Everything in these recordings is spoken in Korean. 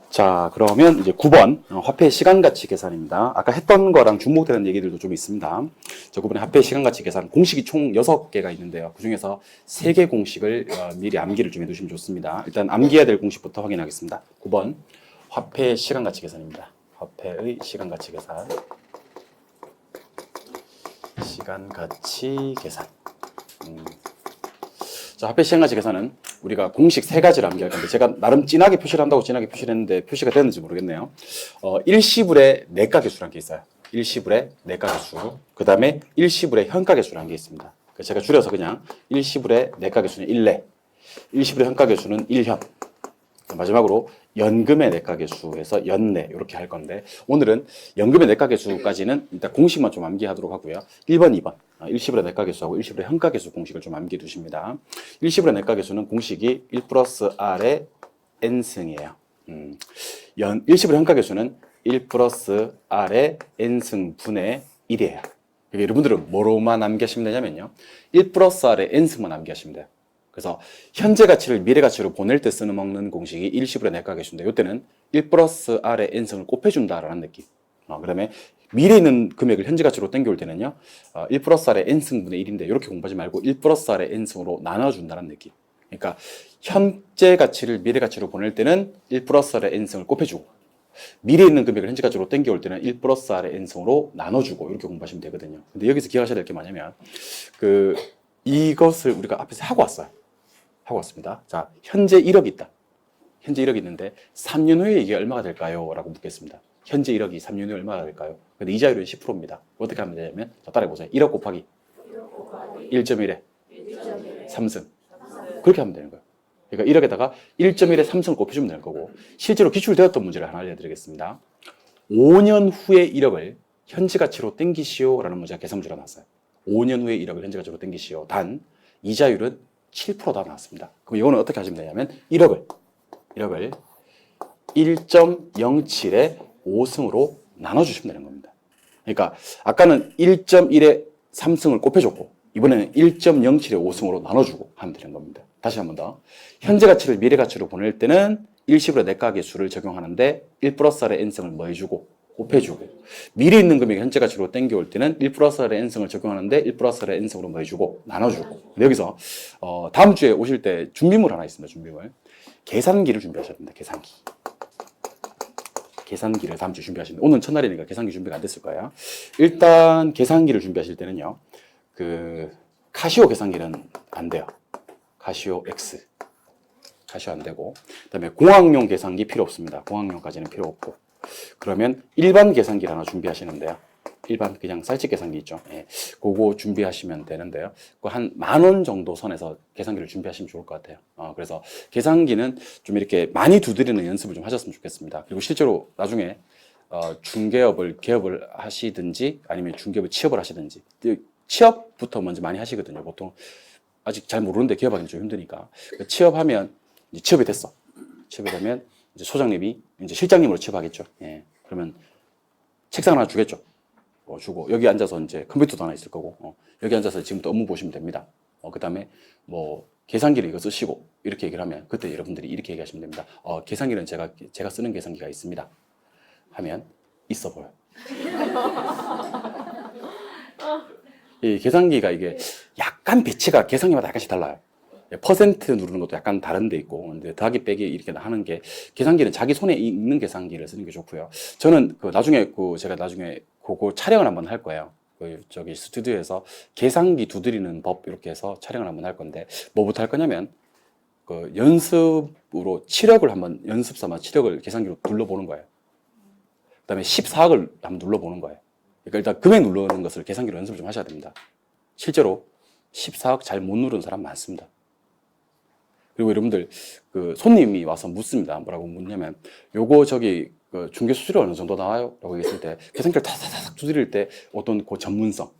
자, 그러면 이제 9번 화폐 시간가치 계산입니다. 아까 했던 거랑 중복되는 얘기들도 좀 있습니다. 자, 9번에 화폐 시간가치 계산 공식이 총 6개가 있는데요. 그 중에서 3개 공식을 미리 암기를 좀 해두시면 좋습니다. 일단 암기해야 될 공식부터 확인하겠습니다. 9번 화폐 시간가치 계산입니다. 화폐의 시간가치 계산. 시간가치 계산. 자, 화폐 시간가치 계산은 우리가 공식 3가지를 암기할 건데 제가 나름 진하게 표시를 한다고 진하게 표시를 했는데 표시가 됐는지 모르겠네요. 일시불의 내가계수라는 게 있어요. 일시불의 내가계수. 그 다음에 일시불의 현가계수라는 게 있습니다. 제가 줄여서 그냥 일시불의 내가계수는 1내, 일시불의 현가계수는 1현, 마지막으로 연금의 내가계수에서 연내 이렇게 할 건데 오늘은 연금의 내가계수까지는 일단 공식만 좀 암기하도록 하고요. 1번, 2번 일시불의 내가계수하고 일시불의 현가계수 공식을 좀 암기해 두십니다. 일시불의 내가계수는 공식이 1 플러스 R의 N승이에요. 일시불의 현가계수는 1 플러스 R의 N승 분의 1이에요. 여러분들은 뭐로만 암기하시면 되냐면요. 1 플러스 R의 N승만 암기하시면 돼요. 그래서 현재 가치를 미래 가치로 보낼 때 쓰는 먹는 공식이 일시불의 내가계수인데 이때는 1 플러스 R의 N승을 곱해준다라는 느낌. 그다음에 미래에 있는 금액을 현재 가치로 땡겨올 때는요. 1 플러스 R의 N승분의 1인데 이렇게 공부하지 말고 1 플러스 R의 N승으로 나눠준다는 느낌. 그러니까 현재 가치를 미래 가치로 보낼 때는 1 플러스 R의 N승을 곱해주고 미래에 있는 금액을 현재 가치로 땡겨올 때는 1 플러스 R의 N승으로 나눠주고 이렇게 공부하시면 되거든요. 근데 여기서 기억하셔야 될 게 뭐냐면 이것을 우리가 앞에서 하고 왔어요. 하고 왔습니다. 자, 현재 1억이 있다. 현재 1억이 있는데 3년 후에 이게 얼마가 될까요? 라고 묻겠습니다. 현재 1억이 3년 후에 얼마가 될까요? 근데 이자율은 10%입니다. 어떻게 하면 되냐면 자, 따라해보세요. 1억 곱하기 1.1에 3승. 그렇게 하면 되는 거예요. 그러니까 1억에다가 1.1에 3승을 곱해주면 되는 거고 실제로 기출되었던 문제를 하나 알려드리겠습니다. 5년 후에 1억을 현재 가치로 땡기시오 라는 문제가 계산문제가 나왔어요. 5년 후에 1억을 현재 가치로 땡기시오. 단 이자율은 7%다 나왔습니다. 그럼 이거는 어떻게 하시면 되냐면 1억을 1.07에 5승으로 나눠주시면 되는 겁니다. 그러니까 아까는 1.1에 3승을 곱해줬고 이번에는 1.07에 5승으로 나눠주고 하면 되는 겁니다. 다시 한 번 더. 현재 가치를 미래 가치로 보낼 때는 일시불의 내가계수를 적용하는데 1 플러스 R의 N승을 뭐 해주고 곱해주고 미래에 있는 금액이 현재 가치로 땡겨올 때는 1 플러스 R의 N승을 적용하는데 1 플러스 R의 N승으로 뭐 해주고 나눠주고 근데 여기서 다음 주에 오실 때 준비물 하나 있습니다. 준비물. 계산기를 준비하셔야 됩니다. 계산기를 다음 주에 준비하시면 오늘 첫날이니까 계산기 준비가 안 됐을 거예요. 일단 계산기를 준비하실 때는요. 카시오 계산기는 안 돼요. 카시오 X. 카시오 안 되고 그다음에 공학용 계산기 필요 없습니다. 공학용까지는 필요 없고 그러면 일반 계산기를 하나 준비하시는데요. 일반 그냥 쌀집 계산기 있죠. 예, 그거 준비하시면 되는데요. 한 10,000원 정도 선에서 계산기를 준비하시면 좋을 것 같아요. 그래서 계산기는 좀 이렇게 많이 두드리는 연습을 좀 하셨으면 좋겠습니다. 그리고 실제로 나중에 개업을 하시든지 아니면 중개업을 취업을 하시든지 취업부터 먼저 많이 하시거든요. 보통 아직 잘 모르는데 개업하기 좀 힘드니까 취업하면 이제 취업이 됐어. 취업이 되면 이제 소장님이 이제 실장님으로 취업하겠죠. 예. 그러면 책상 하나 주겠죠. 주고 여기 앉아서 이제 컴퓨터도 하나 있을 거고 여기 앉아서 지금부터 업무 보시면 됩니다. 그다음에 뭐 계산기를 이거 쓰시고 이렇게 얘기를 하면 그때 여러분들이 이렇게 얘기하시면 됩니다. 계산기는 제가 쓰는 계산기가 있습니다. 하면 있어 보여. 이 계산기가 이게 약간 배치가 계산기마다 약간씩 달라요. 퍼센트 누르는 것도 약간 다른 데 있고, 근데 더하기 빼기 이렇게 하는 게, 계산기는 자기 손에 있는 계산기를 쓰는 게 좋고요. 저는 제가 나중에 그거 촬영을 한번 할 거예요. 저기 스튜디오에서 계산기 두드리는 법 이렇게 해서 촬영을 한번 할 건데, 뭐부터 할 거냐면, 연습으로 연습 삼아 치력을 계산기로 눌러보는 거예요. 그 다음에 14억을 한번 눌러보는 거예요. 그러니까 일단 금액 누르는 것을 계산기로 연습을 좀 하셔야 됩니다. 실제로 14억 잘 못 누르는 사람 많습니다. 그리고 여러분들 손님이 와서 묻습니다. 뭐라고 묻냐면 요거 중개 수수료 어느 정도 나와요? 라고 얘기했을 때 계산기를 타닥타닥 두드릴 때 어떤 그 전문성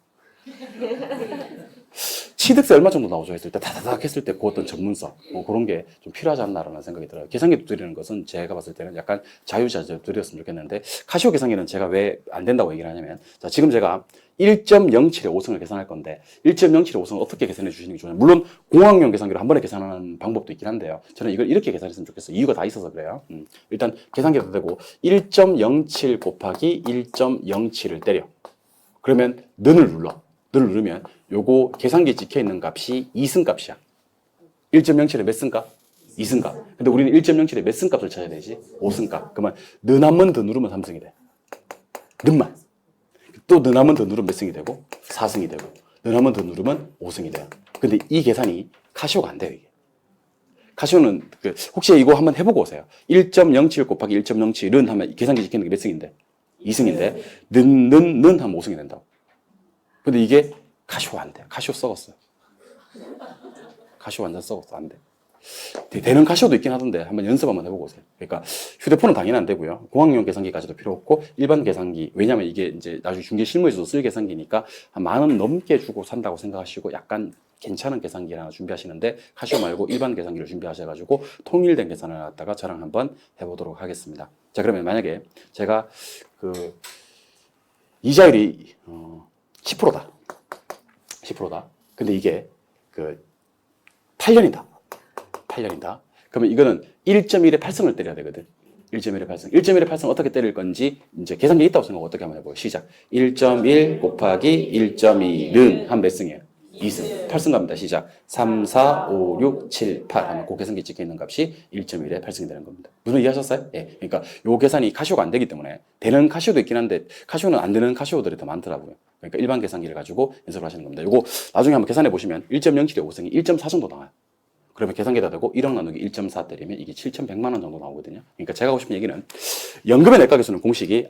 취득세 얼마 정도 나오죠 했을 때 타닥타닥 했을 때 그 어떤 전문성 그런 게 좀 필요하지 않나라는 생각이 들어요. 계산기 두드리는 것은 제가 봤을 때는 약간 자유자재로 두드렸으면 좋겠는데 카시오 계산기는 제가 왜 안 된다고 얘기를 하냐면 자, 지금 제가 1.07의 5승을 계산할 건데 1.07의 5승을 어떻게 계산해 주시는 게 좋냐. 물론 공학용 계산기로 한 번에 계산하는 방법도 있긴 한데요. 저는 이걸 이렇게 계산했으면 좋겠어요. 이유가 다 있어서 그래요. 일단 계산기도 되고 1.07 곱하기 1.07을 때려. 그러면 는을 눌러. 는을 누르면 요거 계산기에 찍혀있는 값이 2승 값이야. 1.07의 몇 승값? 2승값. 근데 우리는 1.07의 몇 승값을 찾아야 되지? 5승값. 그러면 는 한 번 더 누르면 3승이 돼. 는만. 또 는 한 번 더 누르면 몇 승이 되고? 4승이 되고. 는 한 번 더 누르면 5승이 돼요. 근데 이 계산이 카시오가 안 돼요, 이게. 카시오는 혹시 이거 한번 해보고 오세요. 1.07 곱하기 1.07은 하면 계산기 찍히는 게 몇 승인데? 2승인데 는 하면 5승이 된다고. 근데 이게 카시오가 안 돼요. 카시오 썩었어요. 카시오 완전 썩었어. 안 돼. 되는 카시오도 있긴 하던데 한번 연습 한번 해보고 오세요. 그러니까 휴대폰은 당연히 안 되고요. 공학용 계산기까지도 필요 없고 일반 계산기. 왜냐면 이게 이제 나중에 중개 실무에서도 쓸 계산기니까 한 10,000원 넘게 주고 산다고 생각하시고 약간 괜찮은 계산기를 하나 준비하시는데 카시오 말고 일반 계산기를 준비하셔가지고 통일된 계산을 갖다가 저랑 한번 해보도록 하겠습니다. 자, 그러면 만약에 제가 그 이자율이 10%다. 10%다. 근데 이게 그 8년이다. 8년이다. 그러면 이거는 1.1의 8승을 때려야 되거든. 1.1의 8승. 1.1의 8승 어떻게 때릴 건지 이제 계산기 있다고 생각하고 어떻게 한번 해봐요. 시작. 1.1 곱하기 1.2는 한 몇 승이에요? 2승. 8승 갑니다. 시작. 3, 4, 5, 6, 7, 8 하면 그 계산기에 찍혀 있는 값이 1.1의 8승이 되는 겁니다. 무슨 이해하셨어요? 예. 그러니까 요 계산이 카시오가 안 되기 때문에 되는 카시오도 있긴 한데 카시오는 안 되는 카시오들이 더 많더라고요. 그러니까 일반 계산기를 가지고 연습을 하시는 겁니다. 요거 나중에 한번 계산해 보시면 1.07의 5승이 1.4 정도 나와요. 그러면 계산기에다 대고 1억 나누기 1.4 때리면 이게 7,100만 원 정도 나오거든요. 그러니까 제가 하고 싶은 얘기는 연금의 내각계수는 공식이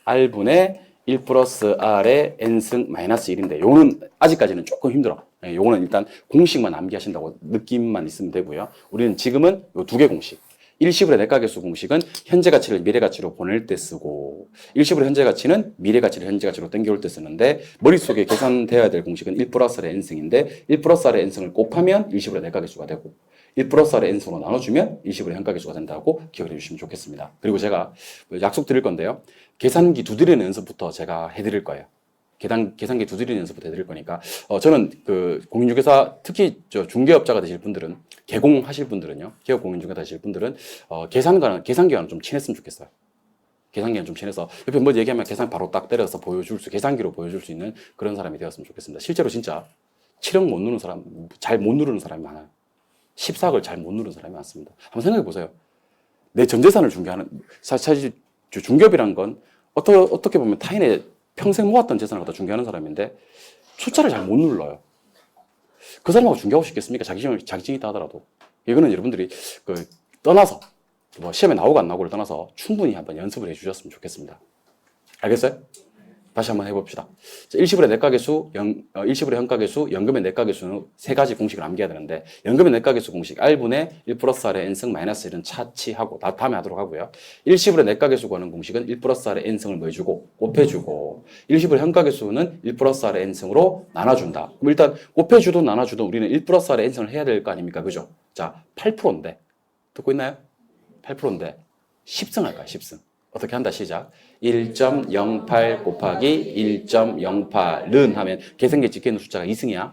R분의 1 플러스 R의 N승 마이너스 1인데 요거는 아직까지는 조금 힘들어. 요거는 일단 공식만 암기하신다고 느낌만 있으면 되고요. 우리는 지금은 요 두 개 공식. 일시불의 내각계수 공식은 현재 가치를 미래 가치로 보낼 때 쓰고 일시불의 현재 가치는 미래 가치를 현재 가치로 땡겨올 때 쓰는데 머릿속에 계산되어야 될 공식은 1 플러스 R의 N승인데 1 플러스 R의 N승을 곱하면 일시불의 내각계수가 되고 1 플러스 R의 N승으로 나눠주면 일시불의 현가계수가 된다고 기억해 주시면 좋겠습니다. 그리고 제가 약속 드릴 건데요. 계산기 두드리는 연습부터 제가 해드릴 거예요. 계산기 두드리는 연습부터 해드릴 거니까 저는 그 공인중개사 특히 저 중개업자가 되실 분들은 개공하실 분들은요 기업 공인중개사 되실 분들은 계산기와는 좀 친했으면 좋겠어요. 계산기는 좀 친해서 옆에 뭐 얘기하면 계산 바로 딱 때려서 계산기로 보여줄 수 있는 그런 사람이 되었으면 좋겠습니다. 실제로 진짜 7억 못 누르는 사람, 잘 못 누르는 사람이 많아요. 14억을 잘 못 누르는 사람이 많습니다. 한번 생각해 보세요. 내 전 재산을 중개하는 사실 중개업이란 건 어떻게 보면 타인의 평생 모았던 재산을 갖다 중개하는 사람인데 숫자를 잘 못 눌러요. 그 사람하고 중개하고 싶겠습니까? 자격증이 있다 하더라도. 이거는 여러분들이 떠나서 뭐 시험에 나오고 안 나오고를 떠나서 충분히 한번 연습을 해주셨으면 좋겠습니다. 알겠어요? 다시 한번 해봅시다. 일시불의 내각계수, 일시불의 현가계수, 연금의 내각계수는 세 가지 공식을 암기해야 되는데 연금의 내각계수 공식 R분의 1 플러스 R의 N승 마이너스 1은 차치하고 다음에 하도록 하고요. 일시불의 내각계수 구하는 공식은 1 플러스 R의 N승을 뭐 해주고 곱해주고 일시불의 현가계수는 1 플러스 R의 N승으로 나눠준다. 그럼 일단 곱해주든 나눠주든 우리는 1 플러스 R의 N승을 해야 될 거 아닙니까? 그죠? 자, 8%인데 듣고 있나요? 8%인데 10승 할까요? 10승. 어떻게 한다? 시작. 1.08 곱하기 1.08는 하면 계산기에 찍혀있는 숫자가 2승이야.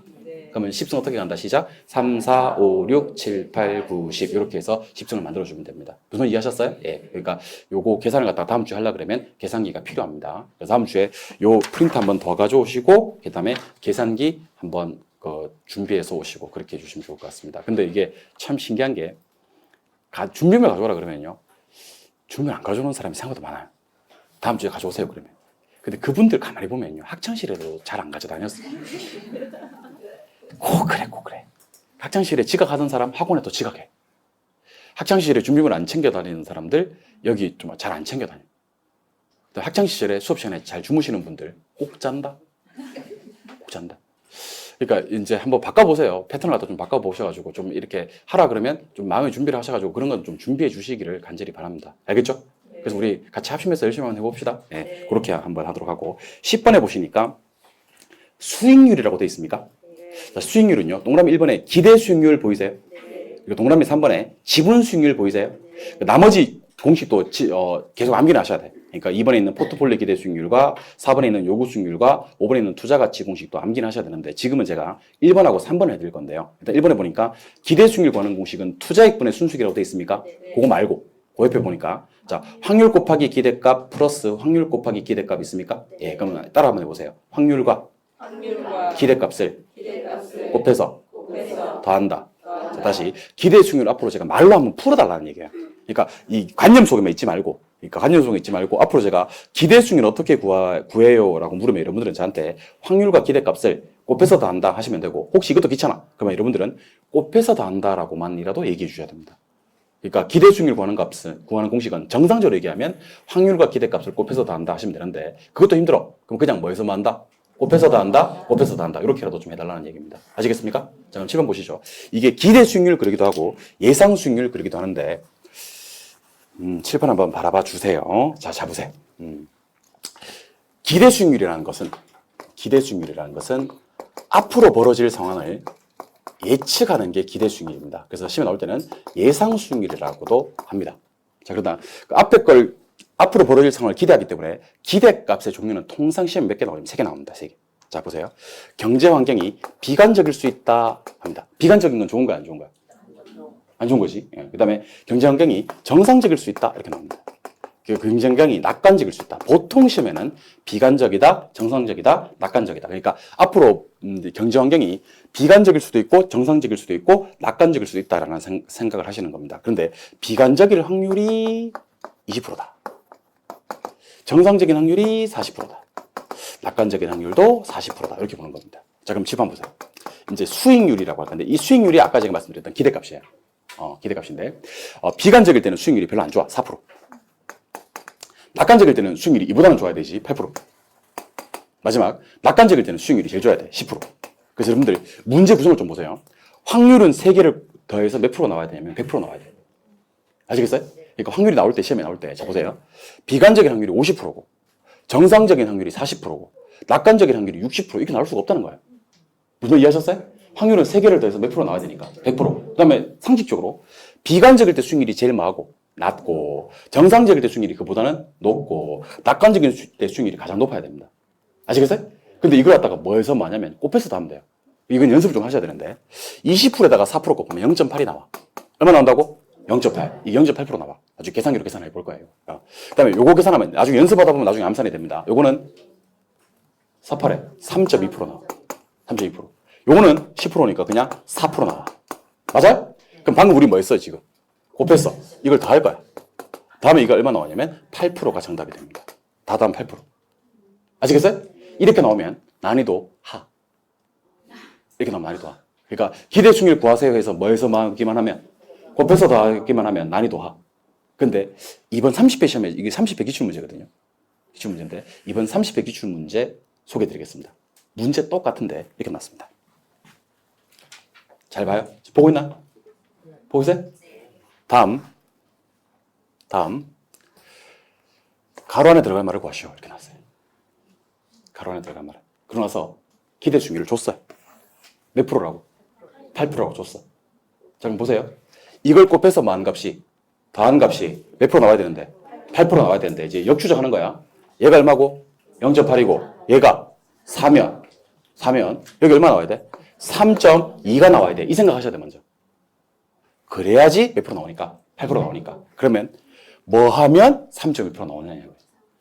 그러면 10승 어떻게 간다? 시작. 3, 4, 5, 6, 7, 8, 9, 10 이렇게 해서 10승을 만들어주면 됩니다. 무슨 이해하셨어요? 예. 그러니까 요거 계산을 갖다가 다음 주에 하려고 그러면 계산기가 필요합니다. 그래서 다음 주에 요 프린트 한번 더 가져오시고 그 다음에 계산기 한번 준비해서 오시고 그렇게 해주시면 좋을 것 같습니다. 근데 이게 참 신기한 게 준비물 가져오라 그러면요. 준비물 안 가져오는 사람이 생각보다 많아요. 다음 주에 가져오세요 그러면. 근데 그분들 가만히 보면요. 학창시절에도 잘 안 가져다녔어요. 꼭 그래. 학창시절에 지각하던 사람 학원에 또 지각해. 학창시절에 준비물 안 챙겨 다니는 사람들 여기 좀 잘 안 챙겨 다녀. 학창시절에 수업 시간에 잘 주무시는 분들 꼭 잔다. 꼭 잔다. 그러니까 이제 한번 바꿔보세요. 패턴을 갖다 좀 바꿔보셔가지고 좀 이렇게 하라 그러면 좀 마음의 준비를 하셔가지고 그런 건 좀 준비해 주시기를 간절히 바랍니다. 알겠죠? 그래서 우리 같이 합심해서 열심히 한번 해봅시다. 네, 그렇게 한번 하도록 하고 10번에 보시니까 수익률이라고 되어 있습니까? 자, 수익률은요. 동그라미 1번에 기대 수익률 보이세요? 그리고 동그라미 3번에 지분 수익률 보이세요? 나머지 공식도 계속 암기는 하셔야 돼. 그러니까 2번에 있는 포트폴리오 기대 수익률과 4번에 있는 요구 수익률과 5번에 있는 투자 가치 공식도 암기는 하셔야 되는데 지금은 제가 1번하고 3번을 해드릴 건데요. 일단 1번에 보니까 기대 수익률 구하는 공식은 투자익분의 순수익이라고 되어 있습니까? 그거 말고 그 옆에 보니까 자 확률 곱하기 기대값 플러스 확률 곱하기 기대값 있습니까? 예, 그럼 따라 한번 해보세요. 확률과 기대값을 곱해서 더한다. 자, 다시 기대 수익률 앞으로 제가 말로 한번 풀어달라는 얘기예요. 그러니까 이 관념 속에만 있지 말고, 앞으로 제가 기대 수익률 어떻게 구해요라고 물으면 여러분들은 저한테 확률과 기대값을 곱해서 더한다 하시면 되고, 혹시 이것도 귀찮아 그러면 여러분들은 곱해서 더한다라고만이라도 얘기해 주셔야 됩니다. 그러니까 기대 수익률 구하는 공식은 정상적으로 얘기하면 확률과 기대값을 곱해서 더한다 하시면 되는데 그것도 힘들어. 그럼 그냥 뭐해서만 한다? 곱해서 더한다, 곱해서 더한다. 이렇게라도 좀 해달라는 얘기입니다. 아시겠습니까? 자, 그럼 7번 보시죠. 이게 기대 수익률 그러기도 하고 예상 수익률 그러기도 하는데 7번 한번 바라봐 주세요. 자, 잡으세요. 기대 수익률이라는 것은 앞으로 벌어질 상황을 예측하는 게 기대 수익률입니다. 그래서 시험에 나올 때는 예상 수익률이라고도 합니다. 자, 그러다 그 앞에 걸 앞으로 벌어질 상황을 기대하기 때문에 기대값의 종류는 통상 시험에 몇 개 나오냐면 3개 나옵니다. 3개. 자, 보세요. 경제 환경이 비관적일 수 있다 합니다. 비관적인 건 좋은 거야, 안 좋은 거야? 안 좋은 거지. 예. 그다음에 경제 환경이 정상적일 수 있다 이렇게 나옵니다. 그 경제 환경이 낙관적일 수 있다. 보통 시험에는 비관적이다, 정상적이다, 낙관적이다. 그러니까 앞으로 경제 환경이 비관적일 수도 있고 정상적일 수도 있고 낙관적일 수도 있다라는 생각을 하시는 겁니다. 그런데 비관적일 확률이 20%다. 정상적인 확률이 40%다. 낙관적인 확률도 40%다. 이렇게 보는 겁니다. 자, 그럼 집 한번 보세요. 이제 수익률이라고 할 건데 이 수익률이 아까 제가 말씀드렸던 기대값이에요. 기대값인데 비관적일 때는 수익률이 별로 안 좋아. 4%. 낙관적일 때는 수익률이 이보다는 좋아야 되지. 8%. 마지막 낙관적일 때는 수익률이 제일 좋아야 돼. 10%. 그래서 여러분들 문제 구성을 좀 보세요. 확률은 3개를 더해서 몇 프로 나와야 되냐면 100% 나와야 돼요. 아시겠어요? 그러니까 확률이 나올 때, 시험에 나올 때, 자, 보세요. 비관적인 확률이 50%고, 정상적인 확률이 40%고, 낙관적인 확률이 60% 이렇게 나올 수가 없다는 거예요. 무슨 이해하셨어요? 확률은 3개를 더해서 몇 프로 나와야 되니까? 100%. 그 다음에 상식적으로, 비관적일 때 수익률이 제일 낮고, 정상적일 때 수익률이 그보다는 높고, 낙관적일 때 수익률이 가장 높아야 됩니다. 아시겠어요? 근데 이걸 갖다가 뭐해서 뭐냐면, 곱해서 더 하면 돼요. 이건 연습을 좀 하셔야 되는데, 20%에다가 4% 곱하면 0.8이 나와. 얼마 나온다고? 0.8. 이게 0.8% 나와. 나중에 계산기로 계산해 볼 거예요. 그 다음에 요거 계산하면 나중에 연습하다 보면 나중에 암산이 됩니다. 요거는 4,8에 3.2% 나와. 3.2%. 요거는 10%니까 그냥 4% 나와. 맞아요? 그럼 방금 우리 뭐 했어요, 지금? 곱했어. 이걸 더 할 거야. 다음에 이거 얼마 나오냐면 8%가 정답이 됩니다. 다 더하면 8%. 아시겠어요? 이렇게 나오면 난이도 하. 이렇게 나오면 난이도 하. 그러니까 기대 수익률 구하세요 해서 뭐해서 하기만 하면 곱해서 더하기만 하면 난이도 하. 근데 이번 30회 시험에 이게 30회 기출 문제거든요. 기출 문제인데 이번 30회 기출 문제 소개해 드리겠습니다. 문제 똑같은데 이렇게 났습니다. 잘 봐요. 보고 있나? 보고 있어요? 다음 가로 안에 들어갈 말을 구하시오. 이렇게 났어요. 가로 안에 들어갈 말을. 그러고 나서 기대 수익률을 줬어요. 몇 프로라고? 8%라고 줬어. 자, 그럼 보세요. 이걸 곱해서 뭐한 값이 더한 값이 몇 프로 나와야 되는데 8% 나와야 되는데 이제 역추적하는 거야. 얘가 얼마고? 0.8이고 얘가 4면 여기 얼마 나와야 돼? 3.2가 나와야 돼. 이 생각 하셔야 돼 먼저. 그래야지 몇 프로 나오니까? 8% 나오니까. 그러면 뭐 하면 3.2% 나오냐고요.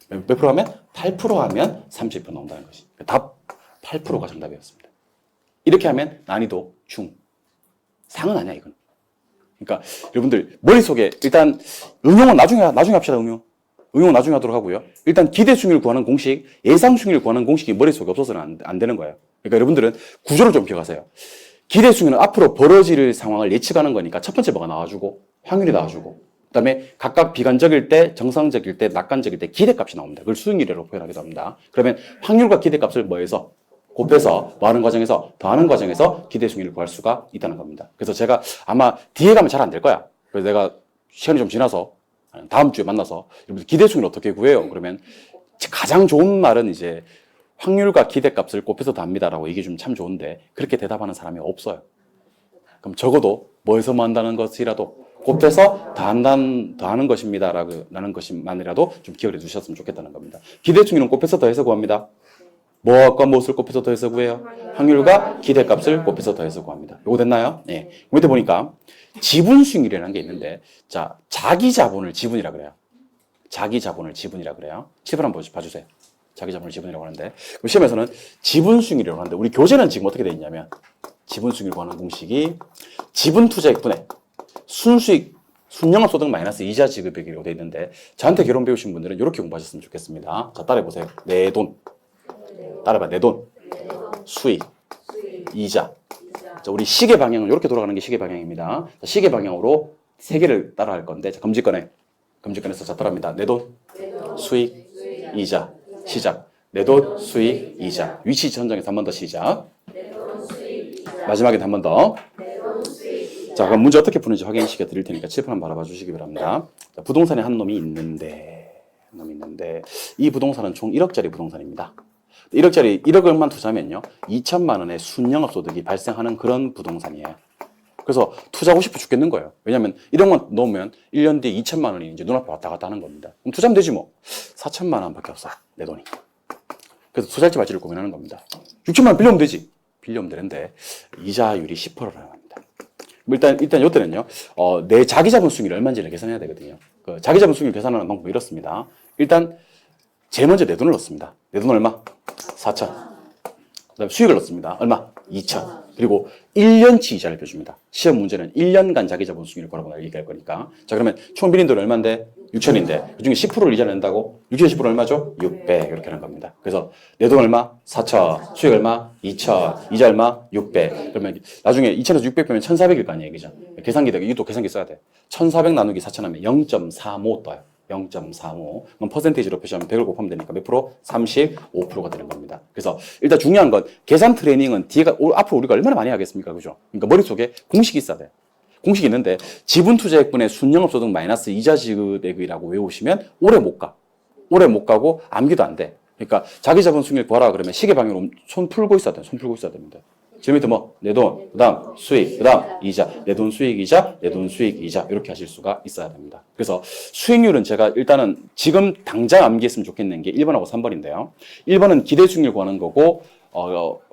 몇 프로 하면? 8% 하면 3.2% 나온다는 것이. 답 8%가 정답이었습니다. 이렇게 하면 난이도 중. 상은 아니야 이건. 그러니까 여러분들 머릿속에 일단 응용은 나중에 합시다. 응용은 나중에 하도록 하고요. 일단 기대 수익률 구하는 공식, 예상 수익률 구하는 공식이 머릿속에 없어서는 안 되는 거예요. 그러니까 여러분들은 구조를 좀 기억하세요. 기대 수익률은 앞으로 벌어질 상황을 예측하는 거니까 첫 번째 뭐가 나와주고 확률이 나와주고 그다음에 각각 비관적일 때, 정상적일 때, 낙관적일 때 기대값이 나옵니다. 그걸 수익률이라고 표현하기도 합니다. 그러면 확률과 기대값을 뭐해서 곱해서 뭐하는 과정에서 더하는 과정에서 기대 수익률을 구할 수가 있다는 겁니다. 그래서 제가 아마 뒤에 가면 잘 안 될 거야. 그래서 내가 시간이 좀 지나서 다음 주에 만나서 여러분들 기대 수익률 어떻게 구해요? 그러면 가장 좋은 말은 이제 확률과 기대값을 곱해서 더합니다라고 얘기해 주면 참 좋은데 그렇게 대답하는 사람이 없어요. 그럼 적어도 뭐해서 뭐 한다는 것이라도 곱해서 더하는 것입니다. 라는 것만이라도 좀 기억해 주셨으면 좋겠다는 겁니다. 기대충이는 곱해서 더해서 구합니다. 뭐와 무엇을 곱해서 더해서 구해요? 확률과 기대값을 곱해서 더해서 구합니다. 요거 됐나요? 네. 밑에 보니까 지분수익률이라는 게 있는데, 자, 자기 자본을 지분이라 그래요. 자기 자본을 지분이라 그래요. 칠번 한번 봐주세요. 자기 자본을 지분이라고 하는데, 시험에서는 지분수익률이라고 하는데, 우리 교재는 지금 어떻게 되어 있냐면, 지분수익률 구하는 공식이 지분 투자액분의 순수익, 순영업소득 마이너스 이자 지급액이라고 되어 있는데, 저한테 결혼 배우신 분들은 이렇게 공부하셨으면 좋겠습니다. 자, 따라해보세요. 내 돈. 따라해봐. 내 돈. 수익. 이자. 자, 우리 시계 방향은 이렇게 돌아가는 게 시계 방향입니다. 자, 시계 방향으로 세 개를 따라 할 건데, 자, 검지권에. 검지권에서 자, 따라합니다. 내 돈. 수익. 이자. 시작. 내 돈, 수익, 이자. 위치 선정해서 한 번 더 시작. 마지막에 한 번 더. 자, 그럼 문제 어떻게 푸는지 확인시켜 드릴 테니까 칠판 한번 바라봐 주시기 바랍니다. 자, 부동산에 한 놈이 있는데, 이 부동산은 총 1억짜리 부동산입니다. 1억만 투자하면요, 2천만 원의 순영업 소득이 발생하는 그런 부동산이에요. 그래서 투자하고 싶어 죽겠는 거예요. 왜냐면 1억만 넣으면 1년 뒤에 2천만 원이 이제 눈앞에 왔다 갔다 하는 겁니다. 그럼 투자하면 되지 뭐. 4천만 원밖에 없어, 내 돈이. 그래서 투자할지 말지를 고민하는 겁니다. 6천만 원 빌려오면 되지. 빌려오면 되는데 이자율이 10%라는 겁니다. 일단 이때는요, 내 자기 자본 수익률이 얼마인지를 계산해야 되거든요. 그 자기 자본 수익률 계산하는 방법이 이렇습니다. 일단 제일 먼저 내 돈을 넣습니다. 내 돈 얼마? 4천. 그다음에 수익을 넣습니다. 얼마? 2천. 그리고 1년치 이자를 펴줍니다. 시험 문제는 1년간 자기 자본 수익률을 구하라고 얘기할 거니까. 자, 그러면 총 빌린 돈이 얼마인데? 6천인데 그중에 10%를 이자를 낸다고? 6천에 10% 얼마죠? 600. 이렇게 하는 겁니다. 그래서 내 돈 얼마? 4천. 수익 얼마? 2천. 이자 얼마? 600. 그러면 나중에 2천에서 600 빼면 1,400일 거 아니에요, 그죠? 계산기, 이것도 계산기 써야 돼. 1,400 나누기 4천 하면 0.45 떠요. 0.35. 그럼 퍼센테이지로 표시하면 100을 곱하면 되니까 몇 프로? 35%가 되는 겁니다. 그래서 일단 중요한 건 계산 트레이닝은 앞으로 우리가 얼마나 많이 하겠습니까? 그죠? 그러니까 머릿속에 공식이 있어야 돼. 공식이 있는데 지분 투자액분의 순영업소득 마이너스 이자 지급액이라고 외우시면 오래 못 가. 오래 못 가고 암기도 안 돼. 그러니까 자기 자본 수익률 구하라 그러면 시계 방향으로 손 풀고 있어야 돼. 손 풀고 있어야 됩니다. 지금 밑에 뭐, 내 돈, 그 다음 수익, 그 다음 이자, 내 돈 수익 이자, 내 돈 수익 이자, 이렇게 하실 수가 있어야 됩니다. 그래서 수익률은 제가 일단은 지금 당장 암기했으면 좋겠는 게 1번하고 3번인데요. 1번은 기대 수익률 구하는 거고,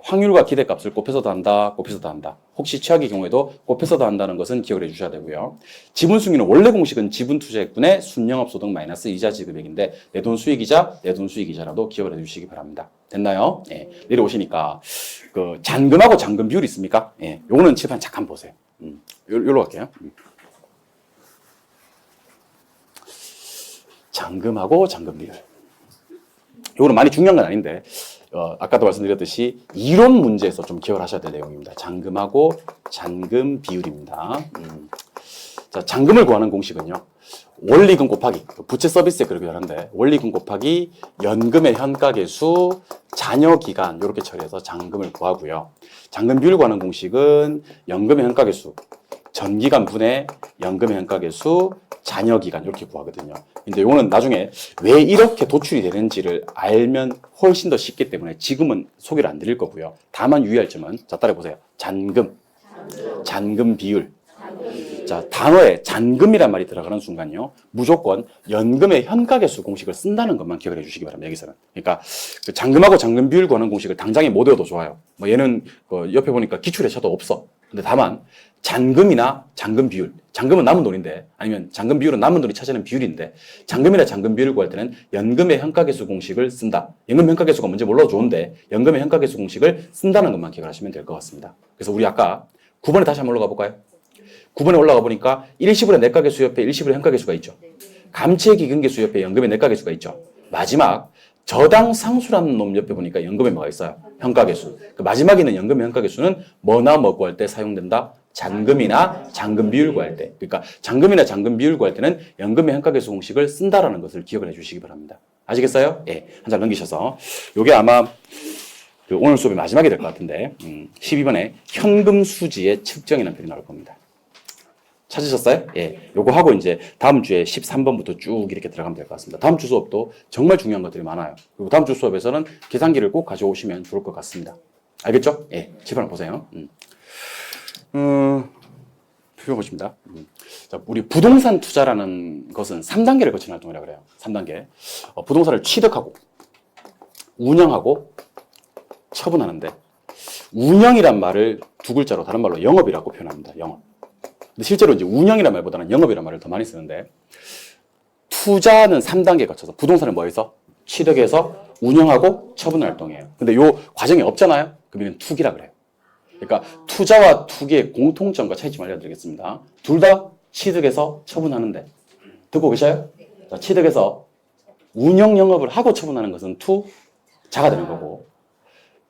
확률과 기대값을 곱해서 더한다, 곱해서 더한다. 혹시 최악의 경우에도 곱해서 더한다는 것은 기억을 해주셔야 되고요. 지분 수익률은 원래 공식은 지분 투자액분의 순영업소득 마이너스 이자 지급액인데 내 돈 수익이자, 내 돈 수익이자라도 기억을 해주시기 바랍니다. 됐나요? 예. 내려오시니까 그 잔금하고 잔금 비율이 있습니까? 예. 요거는 칠판 잠깐 보세요. 요로 갈게요. 잔금하고 잔금 비율. 요거는 많이 중요한 건 아닌데. 아까도 말씀드렸듯이 이론 문제에서 좀 기억을 하셔야 될 내용입니다. 잔금하고 잔금 비율입니다. 자, 잔금을 구하는 공식은요. 원리금 곱하기, 부채 서비스에 그렇게 하는데 원리금 곱하기 연금의 현가계수, 잔여기간 이렇게 처리해서 잔금을 구하고요. 잔금 비율 구하는 공식은 연금의 현가계수, 전기간 분의 연금의 현가계수, 잔여기간 이렇게 구하거든요. 근데 이거는 나중에 왜 이렇게 도출이 되는지를 알면 훨씬 더 쉽기 때문에 지금은 소개를 안 드릴 거고요. 다만 유의할 점은 자, 따라해보세요. 잔금 비율. 자, 단어에 잔금이란 말이 들어가는 순간요, 무조건 연금의 현가계수 공식을 쓴다는 것만 기억을 해주시기 바랍니다. 여기서는. 그러니까 그 잔금하고 잔금 비율 구하는 공식을 당장에 못 외워도 좋아요. 뭐 얘는 옆에 보니까 기출에 쳐도 없어. 근데 다만 잔금이나 잔금 비율, 잔금은 남은 돈인데, 아니면 잔금 비율은 남은 돈이 차지하는 비율인데, 잔금이나 잔금 비율을 구할 때는 연금의 현가계수 공식을 쓴다. 연금 현가계수가 뭔지 몰라도 좋은데 연금의 현가계수 공식을 쓴다는 것만 기억을 하시면 될 것 같습니다. 그래서 우리 아까 9번에 다시 한번 올라가 볼까요? 9번에 올라가 보니까 일시불의 내가계수 옆에 일시불의 현가계수가 있죠. 감채기금계수 옆에 연금의 내가계수가 있죠. 마지막 저당 상수라는 놈 옆에 보니까 연금에 뭐가 있어요? 현가계수. 그 마지막에 있는 연금의 현가계수는 뭐나 뭐 구할 때 사용된다? 잔금이나 잔금 비율 구할 때. 그러니까 잔금이나 잔금 비율 구할 때는 연금의 현가계수 공식을 쓴다라는 것을 기억을 해주시기 바랍니다. 아시겠어요? 예, 한 장 넘기셔서. 요게 아마 그 오늘 수업의 마지막이 될 것 같은데 12번에 현금 수지의 측정이라는 표현이 나올 겁니다. 찾으셨어요? 예. 요거 하고 이제 다음 주에 13번부터 쭉 이렇게 들어가면 될 것 같습니다. 다음 주 수업도 정말 중요한 것들이 많아요. 그리고 다음 주 수업에서는 계산기를 꼭 가져오시면 좋을 것 같습니다. 알겠죠? 예. 칠판을 보세요. 해보십니다. 자, 우리 부동산 투자라는 것은 3단계를 거치는 활동이라고 그래요. 3단계. 부동산을 취득하고, 운영하고, 처분하는데, 운영이란 말을 두 글자로 다른 말로 영업이라고 표현합니다. 영업. 근데 실제로 이제 운영이란 말보다는 영업이란 말을 더 많이 쓰는데, 투자는 3단계 거쳐서 부동산을 뭐해서? 취득해서 운영하고 처분하는 활동이에요. 근데 요 과정이 없잖아요? 그럼 이건 투기라 그래요. 그러니까 투자와 투기의 공통점과 차이점을 알려드리겠습니다. 둘 다 취득해서 처분하는데 듣고 계셔요? 자, 취득해서 운영 영업을 하고 처분하는 것은 투자가 되는 거고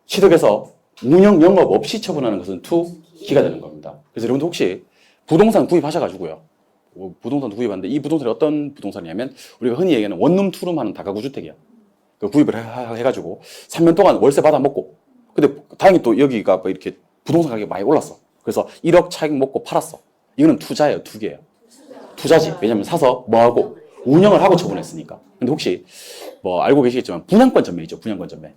취득해서 운영 영업 없이 처분하는 것은 투기가 되는 겁니다. 그래서 여러분들 혹시 부동산 구입하셔가지고요. 부동산 구입하는데 이 부동산이 어떤 부동산이냐면 우리가 흔히 얘기하는 원룸 투룸 하는 다가구 주택이야. 그 구입을 해가지고 3년 동안 월세 받아 먹고 근데 다행히 또 여기가 뭐 이렇게 부동산 가격이 많이 올랐어. 그래서 1억 차익 먹고 팔았어. 이거는 투자예요, 투기예요. 투자지. 왜냐면 사서 뭐하고 운영을 하고 처분했으니까. 근데 혹시 뭐 알고 계시겠지만 분양권 전매이죠, 분양권 전매.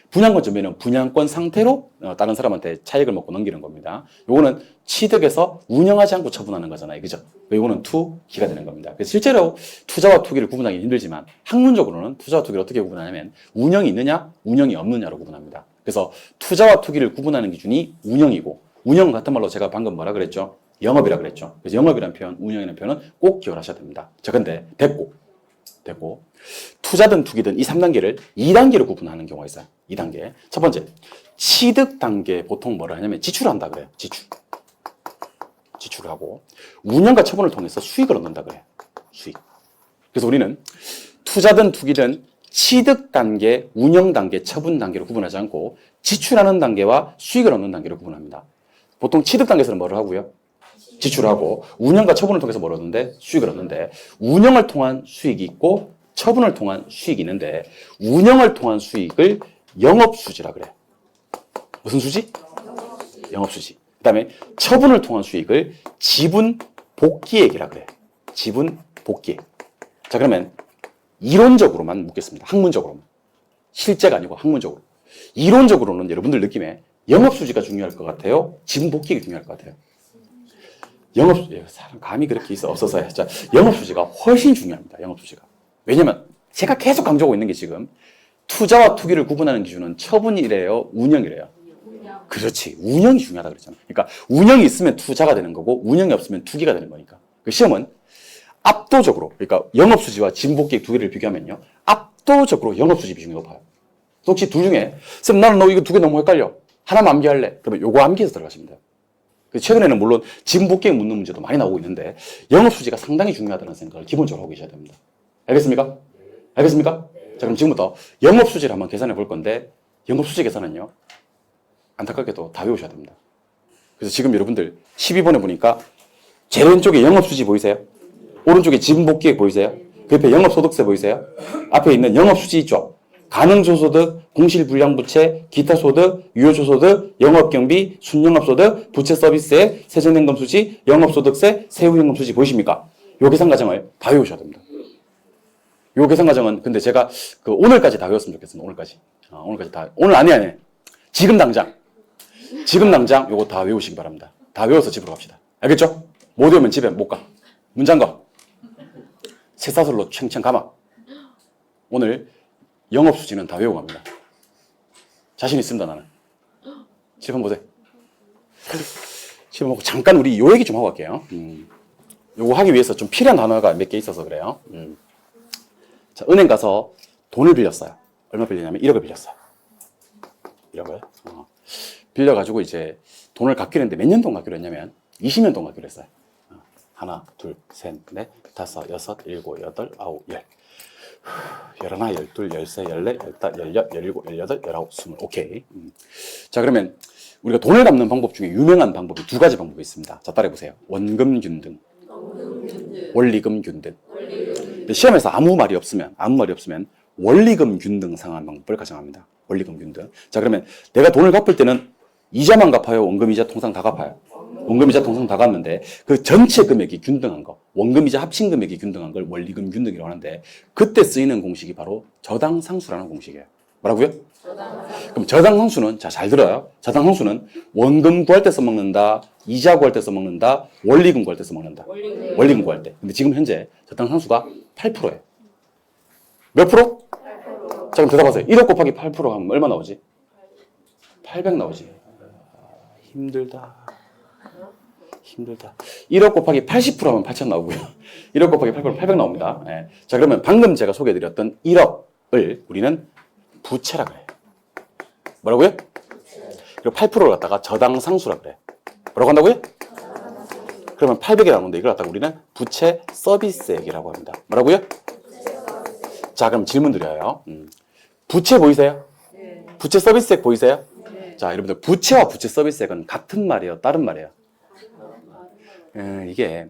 분양권 전매는 분양권 상태로 다른 사람한테 차익을 먹고 넘기는 겁니다. 요거는 취득해서 운영하지 않고 처분하는 거잖아요, 그죠? 요거는 투기가 되는 겁니다. 그래서 실제로 투자와 투기를 구분하기 힘들지만 학문적으로는 투자와 투기를 어떻게 구분하냐면 운영이 있느냐, 운영이 없느냐로 구분합니다. 그래서 투자와 투기를 구분하는 기준이 운영이고 운영 같은 말로 제가 방금 뭐라 그랬죠? 영업이라 그랬죠. 그래서 영업이라는 표현, 운영이라는 표현은 꼭 기억하셔야 됩니다. 자, 근데 됐고 투자든 투기든 이 3단계를 2단계로 구분하는 경우가 있어요. 2단계. 첫 번째, 취득 단계 보통 뭐라 하냐면 지출한다 그래요. 지출을 하고 운영과 처분을 통해서 수익을 얻는다 그래요. 수익. 그래서 우리는 투자든 투기든 취득 단계, 운영 단계, 처분 단계로 구분하지 않고 지출하는 단계와 수익을 얻는 단계로 구분합니다. 보통 취득 단계에서는 뭐를 하고요? 지출하고 운영과 처분을 통해서 뭘 얻는데? 수익을 얻는데 운영을 통한 수익이 있고 처분을 통한 수익이 있는데 운영을 통한 수익을 영업수지라 그래요. 무슨 수지? 영업수지. 그 다음에 처분을 통한 수익을 지분복귀액이라 그래요. 지분복귀액. 자, 그러면 이론적으로만 묻겠습니다. 학문적으로만. 실제가 아니고 학문적으로. 이론적으로는 여러분들 느낌에 영업수지가 중요할 것 같아요? 지분복귀액이 중요할 것 같아요? 사람 감이 그렇게 없어서요. 자, 영업수지가 훨씬 중요합니다. 영업수지가. 왜냐면 제가 계속 강조하고 있는 게 지금 투자와 투기를 구분하는 기준은 처분이래요, 운영이래요. 그렇지. 운영이 중요하다 그랬잖아. 그러니까 운영이 있으면 투자가 되는 거고 운영이 없으면 투기가 되는 거니까. 그 시험은 압도적으로, 그러니까 영업수지와 지분복귀액 두 개를 비교하면요. 압도적으로 영업수지 비중이 높아요. 혹시 둘 중에 쌤 나는 너 이거 두 개 너무 헷갈려. 하나만 암기할래. 그러면 요거 암기해서 들어가시면 돼요. 최근에는 물론 지분복귀액 묻는 문제도 많이 나오고 있는데 영업수지가 상당히 중요하다는 생각을 기본적으로 하고 계셔야 됩니다. 알겠습니까? 알겠습니까? 자, 그럼 지금부터 영업수지를 한번 계산해 볼 건데 영업수지 계산은요. 안타깝게도 다 외우셔야 됩니다. 그래서 지금 여러분들 12번에 보니까 제일 왼쪽에 영업수지 보이세요? 오른쪽에 지분복귀액 보이세요? 그 옆에 영업소득세 보이세요? 앞에 있는 영업수지 있죠? 가능조소득, 공실불량부채, 기타소득, 유효조소득, 영업경비, 순영업소득, 부채서비스세, 세전행금수지, 영업소득세, 세후연금수지 보이십니까? 요 계산과정을 다 외우셔야 됩니다. 요 계산과정은 근데 제가 오늘까지 다 외웠으면 좋겠습니다. 오늘까지. 오늘까지 다. 오늘 아니. 지금 당장 요거 다 외우시기 바랍니다. 다 외워서 집으로 갑시다. 알겠죠? 못 외우면 집에 못 가. 문 잠가. 쇠사슬로 챙챙 감아. 오늘 영업수지는 다 외우고 갑니다. 자신 있습니다, 나는. 집 한번 보세요. 집 한번 보고 잠깐 우리 요 얘기 좀 하고 갈게요. 요거 하기 위해서 좀 필요한 단어가 몇 개 있어서 그래요. 자, 은행 가서 돈을 빌렸어요. 얼마 빌리냐면 1억을 빌렸어요. 1억을. 빌려가지고 이제 돈을 갚기로 했는데 몇 년 동안 갚기로 했냐면 20년 동안 갚기로 했어요. 하나, 둘, 셋, 넷, 다섯, 여섯, 일곱, 여덟, 아홉, 열. 열하나, 열둘, 열세, 열네, 열다, 열여, 열일곱, 열여덟, 열아홉, 스물. 오케이. 자, 그러면 우리가 돈을 갚는 방법 중에 유명한 방법이 두 가지 방법이 있습니다. 자, 따라해보세요. 원금균등. 원리금균등. 시험에서 아무 말이 없으면 원리금균등 상환 방법을 가정합니다. 원리금균등. 자, 그러면 내가 돈을 갚을 때는 이자만 갚아요? 원금이자 통상 다 갚아요? 원금이자 통상 다 갚는데 그 전체 금액이 균등한 거, 원금이자 합친 금액이 균등한 걸 원리금균등이라고 하는데 그때 쓰이는 공식이 바로 저당상수라는 공식이에요. 뭐라고요? 그럼 저당상수는, 자, 잘 들어요. 저당상수는 원금 구할 때 써먹는다, 이자 구할 때 써먹는다, 원리금 구할 때 써먹는다. 원리금 구할 때. 근데 지금 현재 저당상수가 8%예요. 몇 프로? 자, 그럼 대답하세요. 1억 곱하기 8% 하면 얼마 나오지? 800 나오지. 힘들다. 1억 곱하기 80% 하면 8,000 나오고요. 1억 곱하기 8%는 800 나옵니다. 예. 자, 그러면 방금 제가 소개해드렸던 1억을 우리는 부채라 그래요. 뭐라고요? 그리고 8%를 갖다가 저당상수라 그래. 뭐라고 한다고요? 그러면 800이 나오는데 이걸 갖다가 우리는 부채 서비스액이라고 합니다. 뭐라고요? 자, 그럼 질문 드려요. 부채 보이세요? 네. 부채 서비스액 보이세요? 네. 자, 여러분들 부채와 부채 서비스액은 같은 말이에요? 다른 말이에요? 이게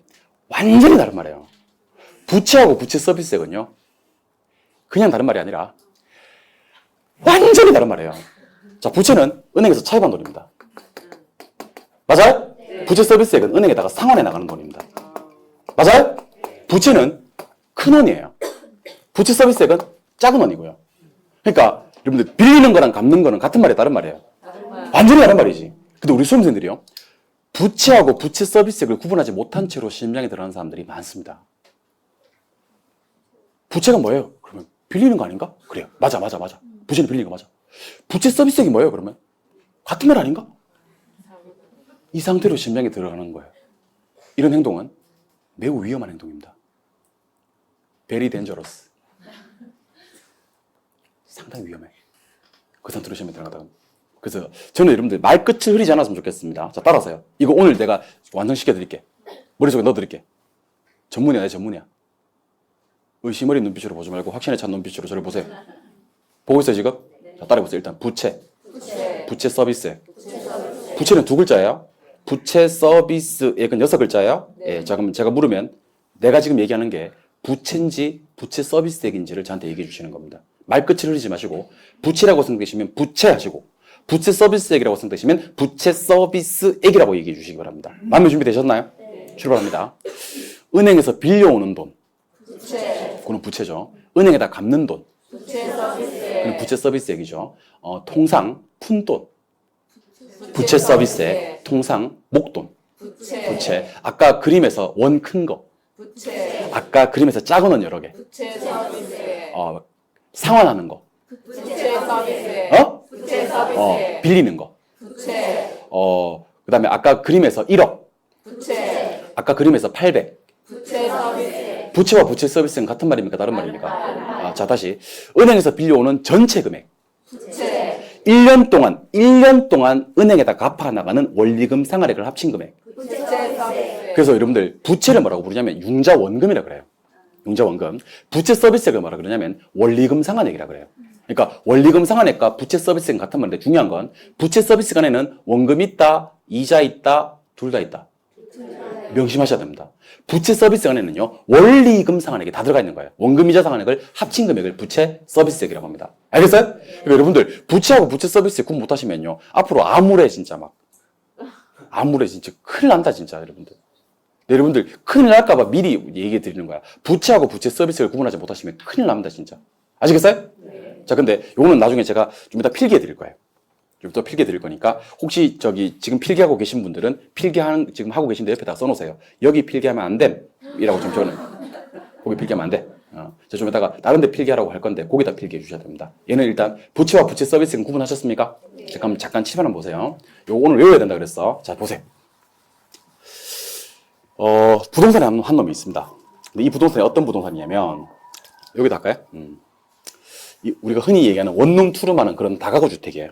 완전히 다른 말이에요. 부채하고 부채 서비스액은요, 그냥 다른 말이 아니라 완전히 다른 말이에요. 자, 부채는 은행에서 차입한 돈입니다. 맞아요? 네. 부채 서비스액은 은행에다가 상환해 나가는 돈입니다. 맞아요? 부채는 큰 원이에요. 부채 서비스액은 작은 원이고요. 그러니까 여러분들 빌리는 거랑 갚는 거는 같은 말이에요, 다른 말이에요? 완전히 다른 말이지. 근데 우리 수험생들이요, 부채하고 부채 서비스액을 구분하지 못한 채로 시험장에 들어가는 사람들이 많습니다. 부채가 뭐예요? 그러면 빌리는 거 아닌가? 그래요. 맞아. 부채는 빌리는 거 맞아. 부채 서비스액이 뭐예요, 그러면? 같은 말 아닌가? 이 상태로 시험장에 들어가는 거예요. 이런 행동은 매우 위험한 행동입니다. Very dangerous. 상당히 위험해. 그 상태로 시험에 들어가다가. 그래서 저는 여러분들 말끝을 흐리지 않았으면 좋겠습니다. 자, 따라서요. 이거 오늘 내가 완성시켜 드릴게. 머릿속에 넣어 드릴게. 전문이야, 내 전문이야. 의심 어린 눈빛으로 보지 말고 확신에 찬 눈빛으로 저를 보세요. 보고 있어요, 지금? 자, 따라해보세요. 일단 부채 서비스액. 부채는 두 글자예요. 부채 서비스액은 6글자예요. 네. 예, 자, 그럼 제가 물으면 내가 지금 얘기하는 게 부채인지 부채 서비스액인지를 저한테 얘기해 주시는 겁니다. 말끝을 흐리지 마시고 부채라고 생각하시면 부채 하시고 부채 서비스액이라고 생각하시면 부채 서비스액이라고 얘기해 주시기 바랍니다. 마음의 준비 되셨나요? 네. 출발합니다. 은행에서 빌려오는 돈. 부채. 그건 부채죠. 은행에다 갚는 돈. 부채 서비스액. 그건 부채 서비스액이죠. 통상 푼돈. 부채 서비스액. 통상 목돈. 부채. 아까 그림에서 원 큰 거. 부채. 아까 그림에서 작은 원 여러 개. 부채 서비스액. 상환하는 거. 부채 서비스액. 부채 서비스액. 빌리는 거. 부채. 그 다음에 아까 그림에서 1억. 부채. 아까 그림에서 800. 부채 서비스액. 부채와 부채 서비스는 같은 말입니까? 다른 말입니까? 자, 다시. 은행에서 빌려오는 전체 금액. 부채. 1년 동안 은행에다 갚아 나가는 원리금 상환액을 합친 금액. 부채 서비스액. 그래서 여러분들 부채를 뭐라고 부르냐면 융자원금이라 그래요. 융자원금. 부채 서비스액을 뭐라 그러냐면 원리금 상환액이라 그래요. 그러니까 원리금 상환액과 부채 서비스액은 같은 말인데 중요한 건 부채 서비스 간에는 원금 있다, 이자 있다, 둘 다 있다. 명심하셔야 됩니다. 부채 서비스 간에는요, 원리금 상환액이 다 들어가 있는 거예요. 원금 이자 상환액을 합친 금액을 부채 서비스액이라고 합니다. 알겠어요? 그러니까 여러분들 부채하고 부채 서비스액 구분 못하시면요, 앞으로 암울해 진짜 큰일 난다 진짜 여러분들. 여러분들 큰일 날까봐 미리 얘기해 드리는 거야. 부채하고 부채 서비스를 구분하지 못하시면 큰일 납니다 진짜. 아시겠어요? 네. 자, 근데 요거는 나중에 제가 좀 이따 필기해 드릴 거예요. 좀 더 필기해 드릴 거니까 혹시 지금 필기하고 계신 분들은 지금 하고 계신데 옆에다 써놓으세요. 여기 필기하면 안 됨이라고 좀 저는 거기 필기하면 안 돼. 제가 좀 이따가 다른 데 필기하라고 할 건데 거기다 필기해 주셔야 됩니다. 얘는 일단 부채와 부채 서비스는 구분하셨습니까? 네. 잠깐 칠판 한번 보세요. 요거 오늘 외워야 된다 그랬어. 자, 보세요. 부동산에 한 놈이 있습니다. 근데 이 부동산이 어떤 부동산이냐면, 여기다 할까요? 우리가 흔히 얘기하는 원룸 투룸하는 그런 다가구 주택이에요.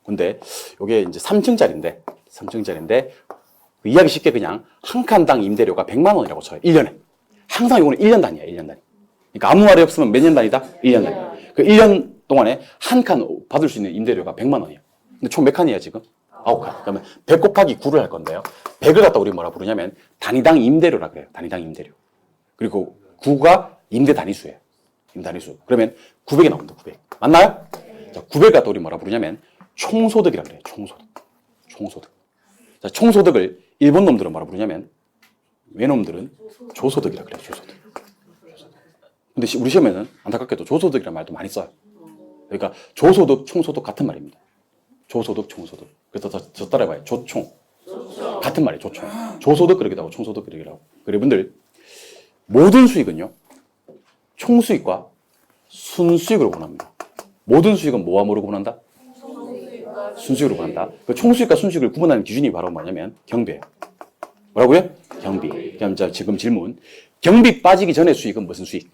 근데 이게 이제 3층짜리인데 그 이야기 쉽게 그냥 한 칸당 임대료가 100만 원이라고 쳐요. 1년에. 항상 이거는 1년 단위야, 1년 단위. 그러니까 아무 말이 없으면 몇 년 단위다? 1년 단위. 그 1년 동안에 한 칸 받을 수 있는 임대료가 100만 원이에요. 근데 총 몇 칸이에요, 지금? 9칸. 그러면 100 곱하기 9를 할 건데요. 100을 갖다 우리 뭐라 부르냐면 단위당 임대료라 그래요. 단위당 임대료. 그리고 9가 임대 단위수예요. 임대 단위수. 그러면 900이 나옵니다. 900. 맞나요? 자, 900을 갖다 우리 뭐라 부르냐면 총소득이라 그래요. 총소득. 자, 총소득을 일본 놈들은 뭐라 부르냐면 외놈들은 조소득이라 그래요. 조소득. 근데 우리 시험에는 안타깝게도 조소득이라는 말도 많이 써요. 그러니까 조소득, 총소득 같은 말입니다. 조소득, 총소득. 그래서 저 따라해봐요. 조총. 같은 말이에요. 조총. 조소득 그러기도 하고 총소득 그러기도 하고. 여러분들 모든 수익은요. 총수익과 순수익으로 구분합니다. 모든 수익은 뭐와 뭐로 구분한다? 순수익으로 구분한다. 그 총수익과 순수익을 구분하는 기준이 바로 뭐냐면 경비예요. 뭐라고요? 경비. 그럼 지금 질문. 경비 빠지기 전에 수익은 무슨 수익?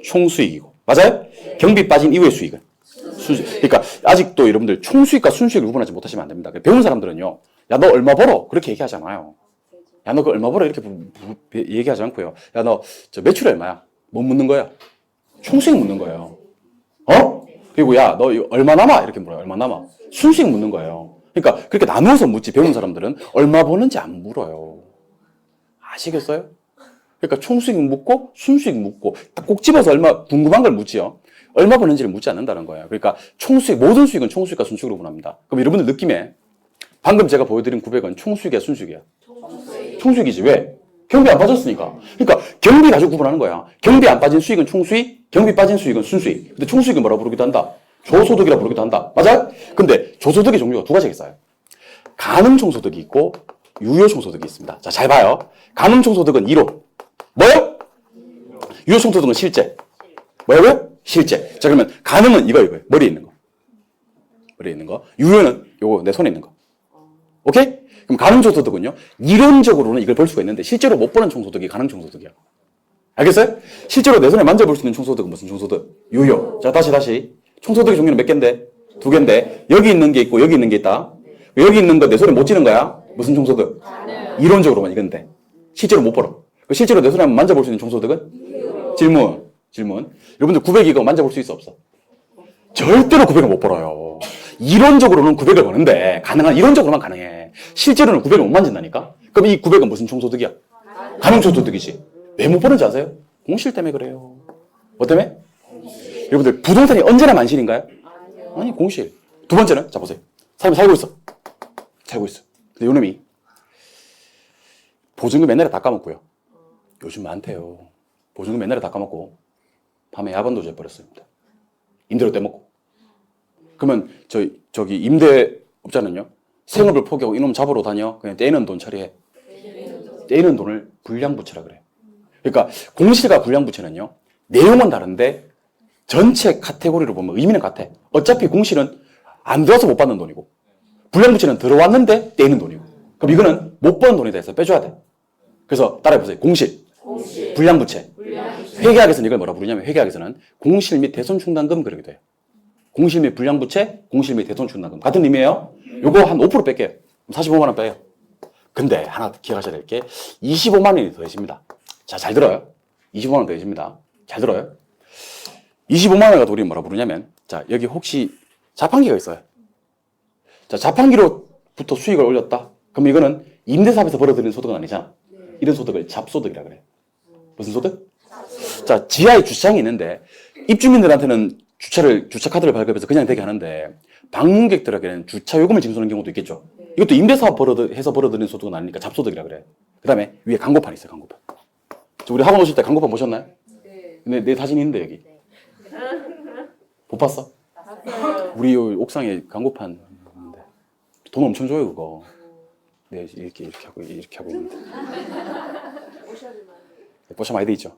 총수익이고. 맞아요? 경비 빠진 이후의 수익은? 순수익. 그러니까 아직도 여러분들 총수익과 순수익을 구분하지 못하시면 안 됩니다. 배운 사람들은요. 야, 너 얼마 벌어? 그렇게 얘기하잖아요. 야, 너 그 얼마 벌어? 이렇게 얘기하지 않고요. 야, 너 매출 얼마야? 뭐 묻는 거야? 총수익 묻는 거예요. 어? 그리고 야, 너 얼마 남아? 이렇게 물어요. 얼마 남아? 순수익 묻는 거예요. 그러니까 그렇게 나누어서 묻지. 배우는 사람들은 얼마 버는지 안 물어요. 아시겠어요? 그러니까 총수익 묻고 순수익 묻고 딱 꼭 집어서 얼마 궁금한 걸 묻지요. 얼마 버는지를 묻지 않는다는 거예요. 그러니까 총수익, 모든 수익은 총수익과 순수익으로 구분합니다. 그럼 여러분들 느낌에 방금 제가 보여드린 900원 총수익이야, 순수익이야? 총수익이지. 왜? 경비 안 빠졌으니까. 그러니까 경비 가지고 구분하는 거야. 경비 안 빠진 수익은 총수익, 경비 빠진 수익은 순수익. 근데 총수익은 뭐라고 부르기도 한다? 조소득이라고 부르기도 한다. 맞아요? 근데 조소득의 종류가 두 가지가 있어요. 가능총소득이 있고 유효총소득이 있습니다. 자, 잘 봐요. 가능총소득은 1호. 뭐요? 유효총소득은 실제. 뭐라고요? 실제. 자, 그러면 가능은 이거예요. 머리에 있는 거. 머리에 있는 거. 유효는 요거 내 손에 있는 거. 오케이? 그럼 가능총소득은요, 이론적으로는 이걸 볼 수가 있는데 실제로 못 보는 총소득이 가능총소득이야. 알겠어요? 실제로 내 손에 만져볼 수 있는 총소득은 무슨 총소득? 유효. 자, 다시. 총소득의 종류는 몇 개인데? 2개인데 여기 있는 게 있고 여기 있는 게 있다. 여기 있는 거 내 손에 못 쥐는 거야? 무슨 총소득? 이론적으로만 이건데 실제로 못 벌어. 실제로 내 손에 한번 만져볼 수 있는 총소득은? 질문. 여러분들 900이거 만져볼 수 있어 없어? 절대로 900을 못 벌어요. 이론적으로는 900을 버는데 이론적으로만 가능해. 실제로는 900을 못 만진다니까? 그럼 이 900은 무슨 총소득이야? 가능총소득이지. 왜 못 버는지 아세요? 공실 때문에 그래요. 뭐 때문에? 여러분들 부동산이 언제나 만실인가요? 아니, 공실. 두 번째는, 자 보세요. 사람이 살고 있어. 근데 요놈이 보증금 옛날에 다 까먹고요. 요즘 많대요. 보증금 옛날에 다 까먹고 밤에 야반도 재버렸습니다. 임대료 떼먹고. 그러면 저기 임대업자는요. 생업을 포기하고 이놈 잡으러 다녀. 그냥 떼이는 돈 처리해. 떼이는 돈을 불량부채라 그래요. 그러니까 공실과 불량부채는요. 내용은 다른데 전체 카테고리로 보면 의미는 같아. 어차피 공실은 안 들어와서 못 받는 돈이고 불량부채는 들어왔는데 떼이는 돈이고. 그럼 이거는 못 버는 돈이다 해서 빼줘야 돼. 그래서 따라해보세요. 공실. 불량부채. 회계학에서는 이걸 뭐라 부르냐면 회계학에서는 공실 및 대손충당금 그러기도 해요. 공실 및 불량부채, 공실 및 대손충당금. 같은 의미예요. 요거 한 5% 뺄게요. 45만 원 빼요. 근데 하나 기억하셔야 될 게 25만 원이 더해집니다. 자, 잘 들어요. 25만 원 더해집니다. 잘 들어요. 25만 원을 우리는 뭐라 부르냐면 자, 여기 혹시 자판기가 있어요. 자, 자판기로부터 수익을 올렸다. 그럼 이거는 임대사업에서 벌어들이는 소득은 아니잖아. 이런 소득을 잡소득이라 그래요. 무슨 소득? 자, 지하에 주차장이 있는데 입주민들한테는 주차 카드를 발급해서 그냥 되게 하는데 방문객들에게는 주차 요금을 징수하는 경우도 있겠죠. 이것도 임대사업 해서 벌어들이는 소득은 아니니까 잡소득이라 그래. 그 다음에 위에 광고판 있어요. 광고판. 우리 학원 오실 때 광고판 보셨나요? 네. 내 사진이 있는데 여기. 못 봤어? 우리 옥상에 광고판 있는데 돈 엄청 줘요 그거. 네, 이렇게 하고 있는데. 보셔 많이 돼 있죠.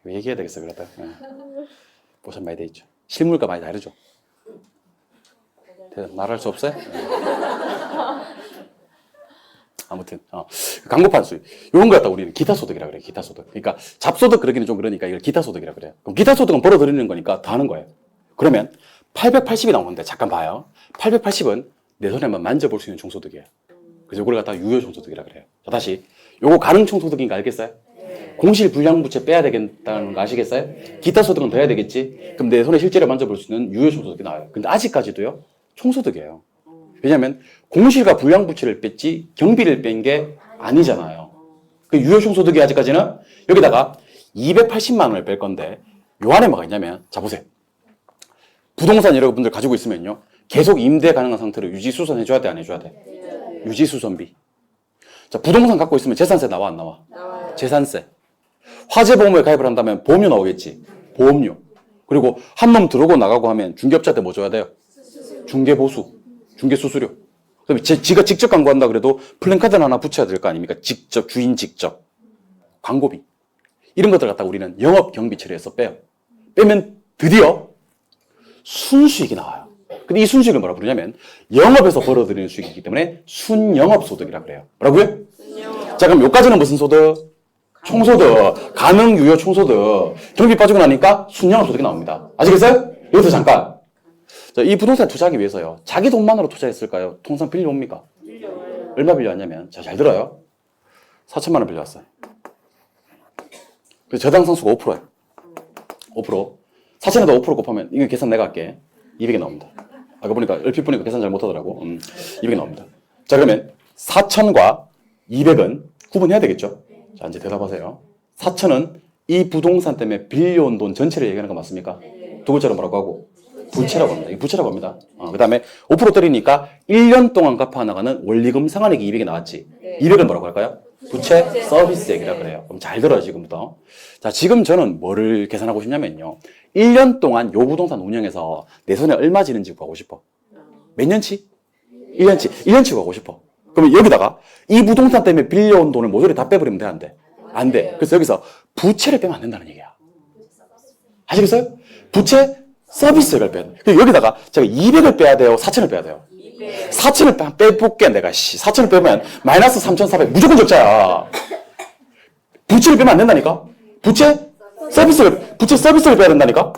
왜 얘기해야 되겠어 그러다. 보셔 많이 돼 있죠. 실물과 많이 다르죠. 말할 수 없어요? 아무튼 광고판 수익 이런 거 갖다 우리는 기타소득이라 그래요. 기타소득. 그러니까 잡소득 그러기는 좀 그러니까 이걸 기타소득이라 그래요. 그럼 기타소득은 벌어들이는 거니까 더 하는 거예요. 그러면 880이 나오는데 잠깐 봐요. 880은 내 손에 한번 만져볼 수 있는 총소득이에요. 그래서 이걸 갖다 유효총소득이라 그래요. 자, 다시 요거 가능총소득인 거 알겠어요? 공실 불량부채 빼야 되겠다는 거 아시겠어요? 기타소득은 더 해야 되겠지? 그럼 내 손에 실제로 만져볼 수 있는 유효총소득이 나와요. 근데 아직까지도요 총소득이에요. 왜냐하면 공실과 불량부채를 뺐지 경비를 뺀 게 아니잖아요. 그 유효총소득이 아직까지는 여기다가 280만 원을 뺄 건데 요 안에 뭐가 있냐면 자 보세요. 부동산 여러분들 가지고 있으면요 계속 임대 가능한 상태로 유지수선 해줘야 돼 안 해줘야 돼? 유지수선비. 자 부동산 갖고 있으면 재산세 나와 안 나와? 나와요. 재산세. 화재보험에 가입을 한다면 보험료 나오겠지. 보험료. 그리고 한 놈 들어오고 나가고 하면 중개업자한테 뭐 줘야 돼요? 중개보수, 중개수수료. 그다음에 지가 직접 광고한다 그래도 플랜카드는 하나 붙여야 될 거 아닙니까? 직접, 주인 직접. 광고비. 이런 것들 갖다가 우리는 영업 경비 처리해서 빼요. 빼면 드디어 순수익이 나와요. 근데 이 순수익을 뭐라 부르냐면 영업에서 벌어들이는 수익이기 때문에 순영업소득이라 그래요. 뭐라고요? 자, 그럼 여기까지는 무슨 소득? 총소득, 가능유효 총소득. 경비 빠지고 나니까 순영업소득이 나옵니다. 아시겠어요? 여기서 잠깐. 자, 이 부동산 투자하기 위해서요. 자기 돈만으로 투자했을까요? 통상 빌려옵니까? 얼마 빌려왔냐면, 자, 잘 들어요. 4천만 원 빌려왔어요. 그래서 저당 상수가 5%예요. 5%. 4천에다 5% 곱하면, 이거 계산 내가 할게. 200이 나옵니다. 아까 보니까, 얼핏 보니까 계산 잘 못하더라고. 200이 나옵니다. 자, 그러면 4천과 200은 구분해야 되겠죠? 자, 이제 대답하세요. 4천은 이 부동산 때문에 빌려온 돈 전체를 얘기하는 거 맞습니까? 두 글자로 뭐라고 하고? 부채라고 합니다. 이 부채라고 합니다. 그 다음에 5% 때리니까 1년 동안 갚아나가는 원리금 상환액이 200이 나왔지. 200은 뭐라고 할까요? 부채 서비스액이라 그래요. 그럼 잘 들어요, 지금부터. 자, 지금 저는 뭐를 계산하고 싶냐면요. 1년 동안 요 부동산 운영해서 내 손에 얼마 지는지 구하고 싶어. 몇 년치? 1년치. 1년치 구하고 싶어. 그러면 여기다가 이 부동산 때문에 빌려온 돈을 모조리 다 빼버리면 돼, 안 돼? 안 돼. 그래서 여기서 부채를 빼면 안 된다는 얘기야. 아시겠어요? 부채 서비스액을 빼야 돼. 그리고 여기다가 제가 200을 빼야 돼요? 4천을 빼야 돼요? 4천을 빼볼게, 내가. 4천을 빼면 마이너스 3,400. 무조건 적자야. 부채를 빼면 안 된다니까? 부채 서비스를 빼야 된다니까?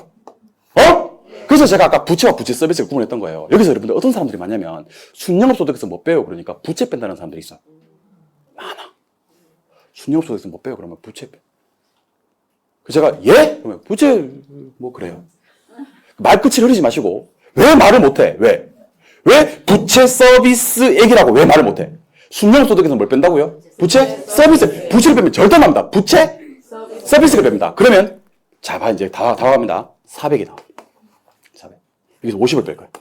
어? 그래서 제가 아까 부채와 부채 서비스를 구분했던 거예요. 여기서 여러분들 어떤 사람들이 많냐면 순영업소득에서 못 빼요. 그러니까 부채 뺀다는 사람들이 있어. 많아. 순영업소득에서 못 빼요. 그러면 부채 빼. 그래서 제가 예? 그러면 부채 뭐 그래요. 말끝을 흐리지 마시고 왜 말을 못해? 왜 부채 서비스액이라고 왜 말을 못해? 순영업소득에서 뭘 뺀다고요? 부채 서비스. 부채를 빼면 절대 안 나옵니다. 부채 서비스를 뺍니다. 그러면 자, 봐 이제 다 갑니다. 400이 나와. 400. 여기서 50을 뺄 거예요.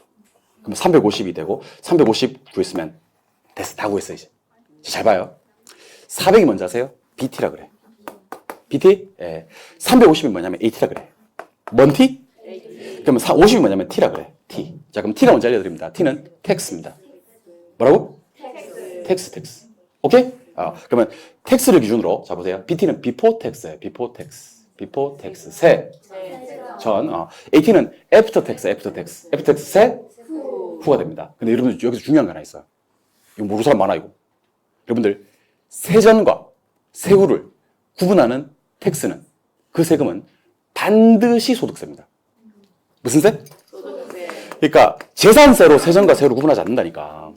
그럼 350이 되고 350 구했으면 됐어. 다 구했어 이제. 잘 봐요. 400이 뭔지 아세요? BT라 그래. BT? 예. 350이 뭐냐면 AT라 그래. 뭔 T? 그러면 50이 뭐냐면 T라 그래. T. 자, 그럼 T가 뭔지 알려드립니다. T는 텍스입니다. 뭐라고? 텍스. 오케이? 그러면 텍스를 기준으로 자 보세요. BT는 before tax예요. before tax 세 전. AT는 after tax 세 후가 됩니다. 근데 여러분들 여기서 중요한 거 하나 있어요. 이거 모르는 사람 많아 이거. 여러분들 세전과 세후를 구분하는 텍스는 그 세금은 반드시 소득세입니다. 무슨 세? 소득세. 그러니까 재산세로 세전과 세후를 구분하지 않는다니까.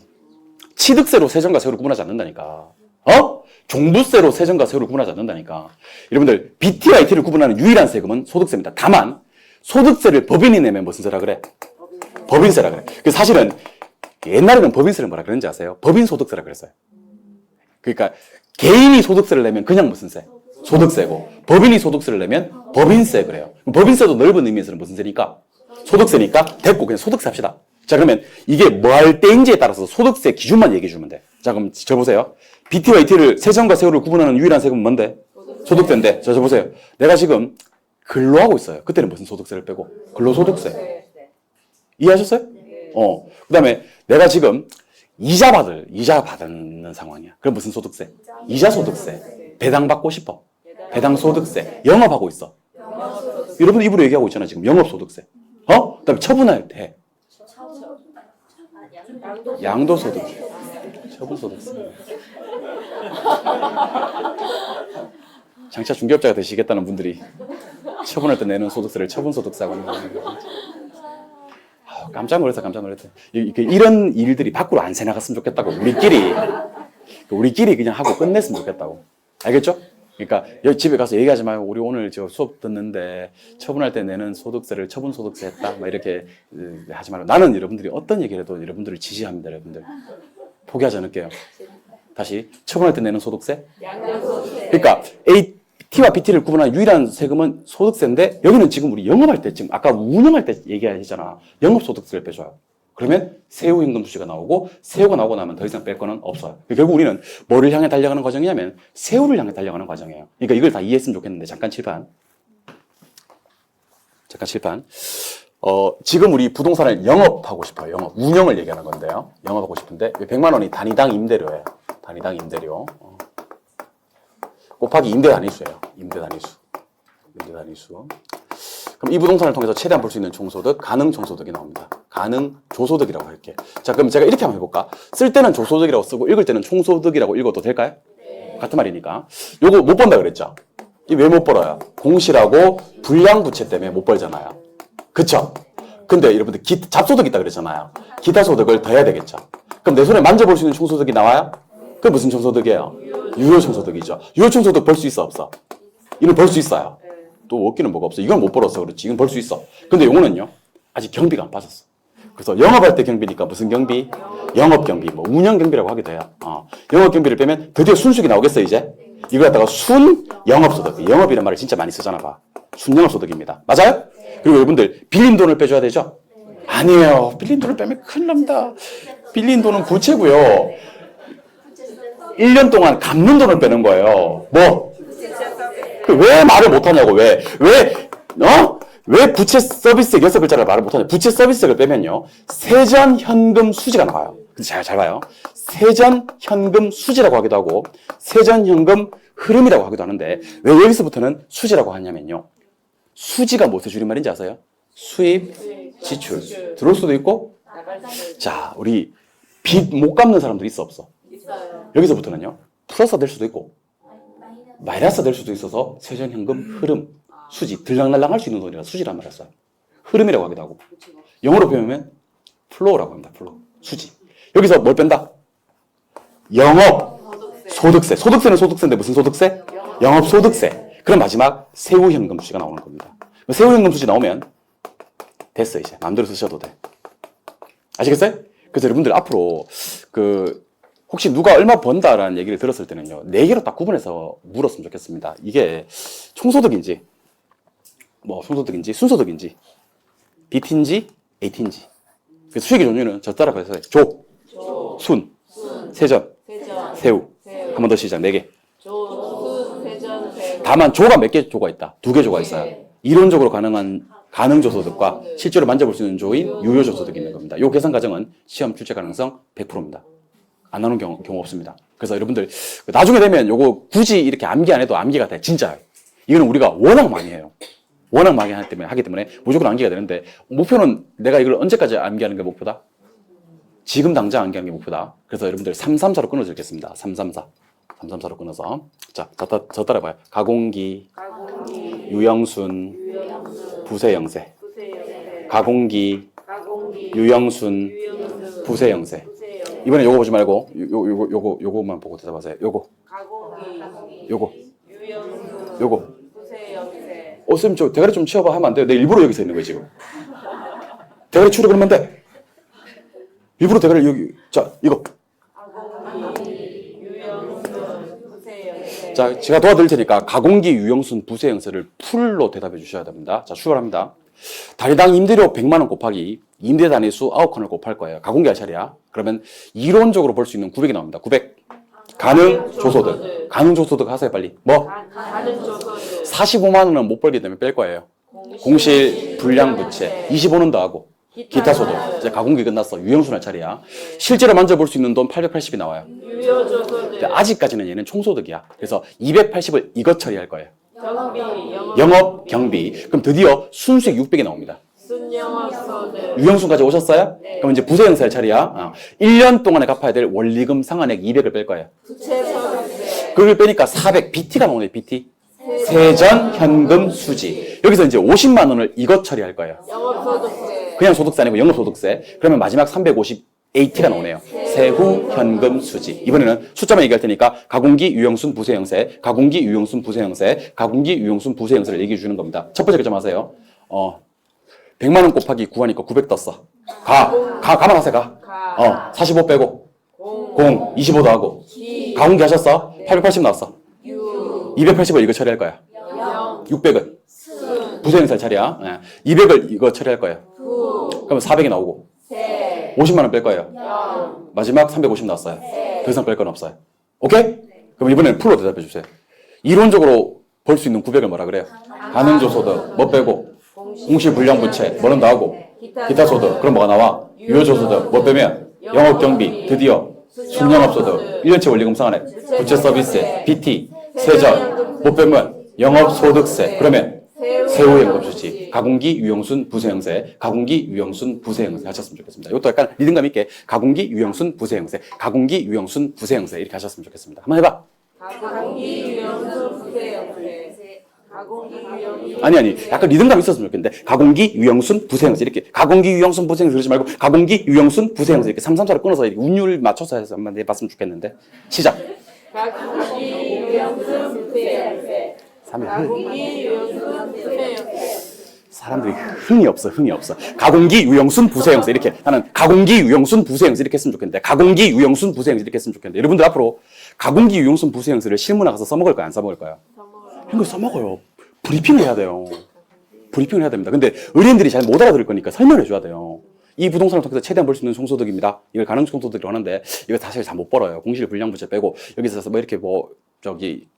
취득세로 세전과 세후를 구분하지 않는다니까. 종부세로 세전과 세후를 구분하지 않는다니까. 여러분들 BT와 IT를 구분하는 유일한 세금은 소득세입니다. 다만 소득세를 법인이 내면 무슨 세라 그래? 법인세라 그래. 그래서 사실은 옛날에는 법인세를 뭐라 그랬는지 아세요? 법인소득세라 그랬어요. 그러니까 개인이 소득세를 내면 그냥 무슨 세? 소득세고 법인이 소득세를 내면 법인세 그래요. 법인세도 넓은 의미에서는 무슨 세니까? 소득세니까 됐고 그냥 소득세 합시다. 자, 그러면 이게 뭐 할 때인지에 따라서 소득세 기준만 얘기해 주면 돼. 자, 그럼 저 보세요. BT와 ET를 세전과 세후를 구분하는 유일한 세금은 뭔데? 소득세인데. 자, 저 보세요. 내가 지금 근로하고 있어요. 그때는 무슨 소득세를 빼고? 근로소득세. 이해하셨어요? 그 다음에 내가 지금 이자 받는 상황이야. 그럼 무슨 소득세? 이자 소득세. 배당 받고 싶어. 배당 소득세. 영업하고 있어. 여러분 입으로 얘기하고 있잖아. 지금 영업 소득세. 그 다음에 처분할 때. 양도소득세. 처분소득세. 장차 중개업자가 되시겠다는 분들이 처분할 때 내는 소득세를 처분소득세라고 하는 거예요. 깜짝 놀랐어. 이런 일들이 밖으로 안 새나갔으면 좋겠다고. 우리끼리 그냥 하고 끝냈으면 좋겠다고. 알겠죠? 그러니까 여기 집에 가서 얘기하지 말고 우리 오늘 저 수업 듣는데 처분할 때 내는 소득세를 처분소득세 했다. 막 이렇게 하지 말고. 나는 여러분들이 어떤 얘기를 해도 여러분들을 지지합니다. 여러분들. 포기하지 않을게요. 다시 처분할 때 내는 소득세? 그러니까 T와 BT를 구분하는 유일한 세금은 소득세인데 여기는 지금 우리 영업할 때 지금 아까 운영할 때 얘기하셨잖아. 영업소득세를 빼줘요. 그러면 세후임금수지가 나오고 세후가 나오고 나면 더 이상 뺄 거는 없어요. 결국 우리는 뭐를 향해 달려가는 과정이냐면 세후를 향해 달려가는 과정이에요. 그러니까 이걸 다 이해했으면 좋겠는데 잠깐 칠판. 잠깐 칠판. 지금 우리 부동산을 영업하고 싶어요. 영업. 운영을 얘기하는 건데요. 영업하고 싶은데 100만 원이 단위당 임대료예요. 단위당 임대료. 곱하기 임대 단위수예요. 임대 단위수. 임대 단위수. 그럼 이 부동산을 통해서 최대한 볼 수 있는 총소득, 가능 총소득이 나옵니다. 가능 조소득이라고 할게. 자, 그럼 제가 이렇게 한번 해볼까? 쓸 때는 조소득이라고 쓰고 읽을 때는 총소득이라고 읽어도 될까요? 네. 같은 말이니까. 요거 못 번다 그랬죠? 이 왜 못 벌어요? 공실하고 불량부채 때문에 못 벌잖아요. 그쵸? 근데 여러분들 잡소득 있다 그랬잖아요. 기타 소득을 더 해야 되겠죠? 그럼 내 손에 만져볼 수 있는 총소득이 나와요? 그게 무슨 총소득이에요? 유효총소득이죠. 유효총소득 벌 수 있어 없어? 이건 벌 수 있어요. 또 없기는 뭐가 없어. 이건 못 벌었어. 그렇지. 이건 벌 수 있어. 근데 요거는요. 아직 경비가 안 빠졌어. 그래서 영업할 때 경비니까 무슨 경비? 영업경비. 뭐 운영경비라고 하기도 해요. 영업경비를 빼면 드디어 순수익이 나오겠어 이제? 이거 갖다가 순영업소득. 영업이라는 말을 진짜 많이 쓰잖아 봐. 순영업소득입니다. 맞아요? 그리고 여러분들 빌린 돈을 빼줘야 되죠? 아니에요. 빌린 돈을 빼면 큰일 납니다. 빌린 돈은 부채고요. 1년 동안 갚는 돈을 빼는 거예요. 뭐? 왜 말을 못하냐고, 왜 부채 서비스액 6글자를 말을 못하냐. 부채 서비스액을 빼면요. 세전현금 수지가 나와요. 근데 잘 봐요. 세전현금 수지라고 하기도 하고, 세전현금 흐름이라고 하기도 하는데, 왜 여기서부터는 수지라고 하냐면요. 수지가 무엇의 줄임말인지 아세요? 수입, 지출. 들어올 수도 있고, 자, 우리 빚 못 갚는 사람도 있어, 없어? 있어요. 여기서부터는요. 플러스가 될 수도 있고, 마이너스가 될 수도 있어서 세전현금 흐름, 수지, 들락날락 할 수 있는 돈이라 수지란 말을 써요. 흐름이라고 하기도 하고. 영어로 표현하면 플로우라고 합니다. 플로우. 수지. 여기서 뭘 뺀다? 영업, 소득세. 소득세는 소득세인데 무슨 소득세? 영업소득세. 그럼 마지막 세후현금 수지가 나오는 겁니다. 세후현금 수지 나오면 됐어 이제. 마음대로 쓰셔도 돼. 아시겠어요? 그래서 여러분들 앞으로 혹시 누가 얼마 번다라는 얘기를 들었을 때는요, 4개로 딱 구분해서 물었으면 좋겠습니다. 이게 총소득인지, 총소득인지, 순소득인지, 빚인지, AT인지. 그래서 수익의 종류는 저 따라 그래서 순, 세전, 세후. 한 번 더 시작, 4개. 순, 세전, 세후. 다만 조가 몇 개 조가 있다? 2개 조가 있어요. 이론적으로 가능한 가능조소득과 실제로 만져볼 수 있는 조인 유효조소득이 있는 겁니다. 이 계산 과정은 시험 출제 가능성 100%입니다. 안 나오는 경우 없습니다. 그래서 여러분들 나중에 되면 요거 굳이 이렇게 암기 안 해도 암기가 돼. 진짜요. 이거는 우리가 워낙 많이 해요. 워낙 많이 하기 때문에 무조건 암기가 되는데 목표는 내가 이걸 언제까지 암기하는 게 목표다? 지금 당장 암기하는 게 목표다. 그래서 여러분들 334로 끊어주겠습니다. 334로 끊어서 자, 저 따라봐요. 가공기, 유영순, 부세영세. 가공기, 유영순, 부세영세. 이번에 요거 보지 말고 요거만 보고 대답하세요. 요거. 쌤, 저 대가리 좀 치워봐 하면 안 돼요. 내 일부러 여기 서 있는 거예요 지금. 대가리 치우려 그러면 안 돼. 일부러 대가리 여기. 자, 이거. 자, 제가 도와드릴 테니까 가공기, 유영순, 부세영세를 풀로 대답해 주셔야 됩니다. 자, 출발합니다. 단위당 임대료 100만 원 곱하기 임대 단위수 9건을 곱할 거예요. 가공기 할 차례야. 그러면 이론적으로 볼 수 있는 900이 나옵니다. 900. 가능 조소득. 가능 조소득 하세요, 빨리. 가능 조소득. 45만 원은 못 벌기 때문에 뺄 거예요. 공실, 불량부채. 25는 더 하고. 기타 소득. 이제 가공기 끝났어. 유영순 할 차례야. 실제로 만져볼 수 있는 돈 880이 나와요. 유효조소득. 아직까지는 얘는 총소득이야. 그래서 280을 이것 처리할 거예요. 영업, 경비. 그럼 드디어 순수익 600이 나옵니다. 순영업소득. 유형순까지 오셨어요? 네. 그럼 이제 부세영세 할 차례야. 1년 동안에 갚아야 될 원리금 상환액 200을 뺄 거예요. 부채소득세. 그걸 빼니까 400, BT가 나오네, BT. 세전, 현금, 수지. 여기서 이제 50만 원을 이것 처리할 거예요. 영업소득세. 그냥 소득세 아니고 영업소득세. 그러면 마지막 350 AT가 나오네요. 세후, 현금, 수지. 이번에는 숫자만 얘기할 테니까 가공기, 유형순, 부세영세, 가공기, 유형순, 부세영세, 가공기, 유형순, 부세영세를 얘기해 주는 겁니다. 첫 번째 결정하세요. 100만 원 곱하기 9하니까 900 떴어. 가만 하세요, 가. 45 빼고. 0, 25도 하고. 가공기 하셨어? 880 나왔어. 280을 이거 처리할 거야. 600을. 부세영세 할 차례야. 200을 이거 처리할 거야. 그러면 400이 나오고. 50만 원 뺄 거예요. 마지막 350 나왔어요. 더 이상 뺄 건 없어요. 오케이? 그럼 이번에는 풀로 대답해 주세요. 이론적으로 벌 수 있는 900을 뭐라 그래요? 가능조소득. 뭐 빼고? 공시불량부채 뭐는 나오고 기타 소득 그럼 뭐가 나와? 유효조소득 뭐 빼면 영업경비 드디어 순영업소득 1년치 원리금 상환액 부채 서비스세 BT 세전 못 빼면 영업소득세 그러면 세후연금수지 가공기 유형순 부세형세 가공기 유형순 부세형세 하셨으면 좋겠습니다. 이것도 약간 리듬감 있게 가공기 유형순 부세형세 가공기 유형순 부세형세 이렇게 하셨으면 좋겠습니다. 한번 해봐. 가공기 유형순 부세형세 가공기 유형순 아니 약간 리듬감 있었으면 좋겠는데 가공기 유형순 부세형세 이렇게 가공기 유형순 부세형세 그러지 말고 가공기 유형순 부세형세 이렇게 3~3~4로 끊어서 이렇게 운율 맞춰서 해서 한번 해봤으면 좋겠는데 시작. 가공기 유형순 부세형세 사람들이 흥이 없어. 가공기 유형순 부세형세 이렇게 나는 가공기 유형순 부세형세 이렇게 했으면 좋겠는데 가공기 유형순 부세형세 이렇게 했으면 좋겠는데 여러분들 앞으로 가공기 유형순 부세형세를 실무나 가서 써먹을 거야 안 써먹을 거야? 이거 써먹어요. 브리핑을 해야 돼요. 브리핑을 해야 됩니다. 근데 의뢰인들이 잘 못 알아들을 거니까 설명을 해줘야 돼요. 이 부동산을 통해서 최대한 벌 수 있는 총소득입니다. 이걸 가능 총소득이라고 하는데 이거 사실 잘 못 벌어요. 공실불량부채 빼고 여기서 뭐 이렇게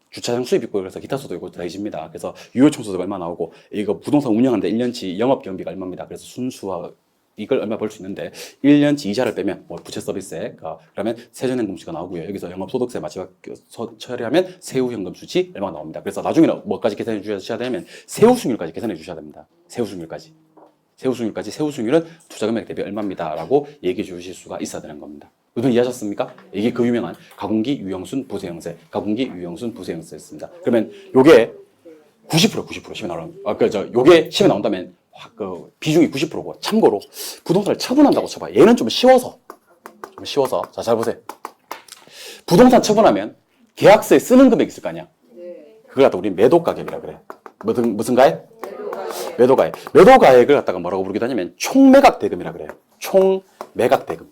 주차장 수입 있고 그래서 기타 소득 있고 더해집니다. 그래서 유효총소득 얼마 나오고 이거 부동산 운영하는데 1년치 영업경비가 얼마입니다. 그래서 순수화 이걸 얼마 벌 수 있는데 1년치 이자를 빼면 뭐 부채 서비스세 그러면 세전연금수가 나오고요. 여기서 영업소득세 마지막 처리하면 세후연금수지 얼마 나옵니다. 그래서 나중에는 뭐까지 계산해 주셔야 되면 세후수익률까지 계산해 주셔야 됩니다. 세후수익률까지 세후수익률은 투자금액 대비 얼마입니다. 라고 얘기해 주실 수가 있어야 되는 겁니다. 여러분 이해하셨습니까? 이게 그 유명한 가공기 유형순 부세형세, 가공기 유형순 부세형세였습니다. 그러면 요게 90% 시험에 나오는, 요게 시험에 나온다면 비중이 90%고, 참고로 부동산을 처분한다고 쳐봐. 얘는 좀 쉬워서. 자, 잘 보세요. 부동산 처분하면 계약서에 쓰는 금액이 있을 거 아니야? 그걸 갖다 우리 매도가격이라 그래. 무슨 가액? 매도가액. 매도가액을 갖다가 뭐라고 부르기도 하냐면 총매각대금이라 그래요. 총매각대금.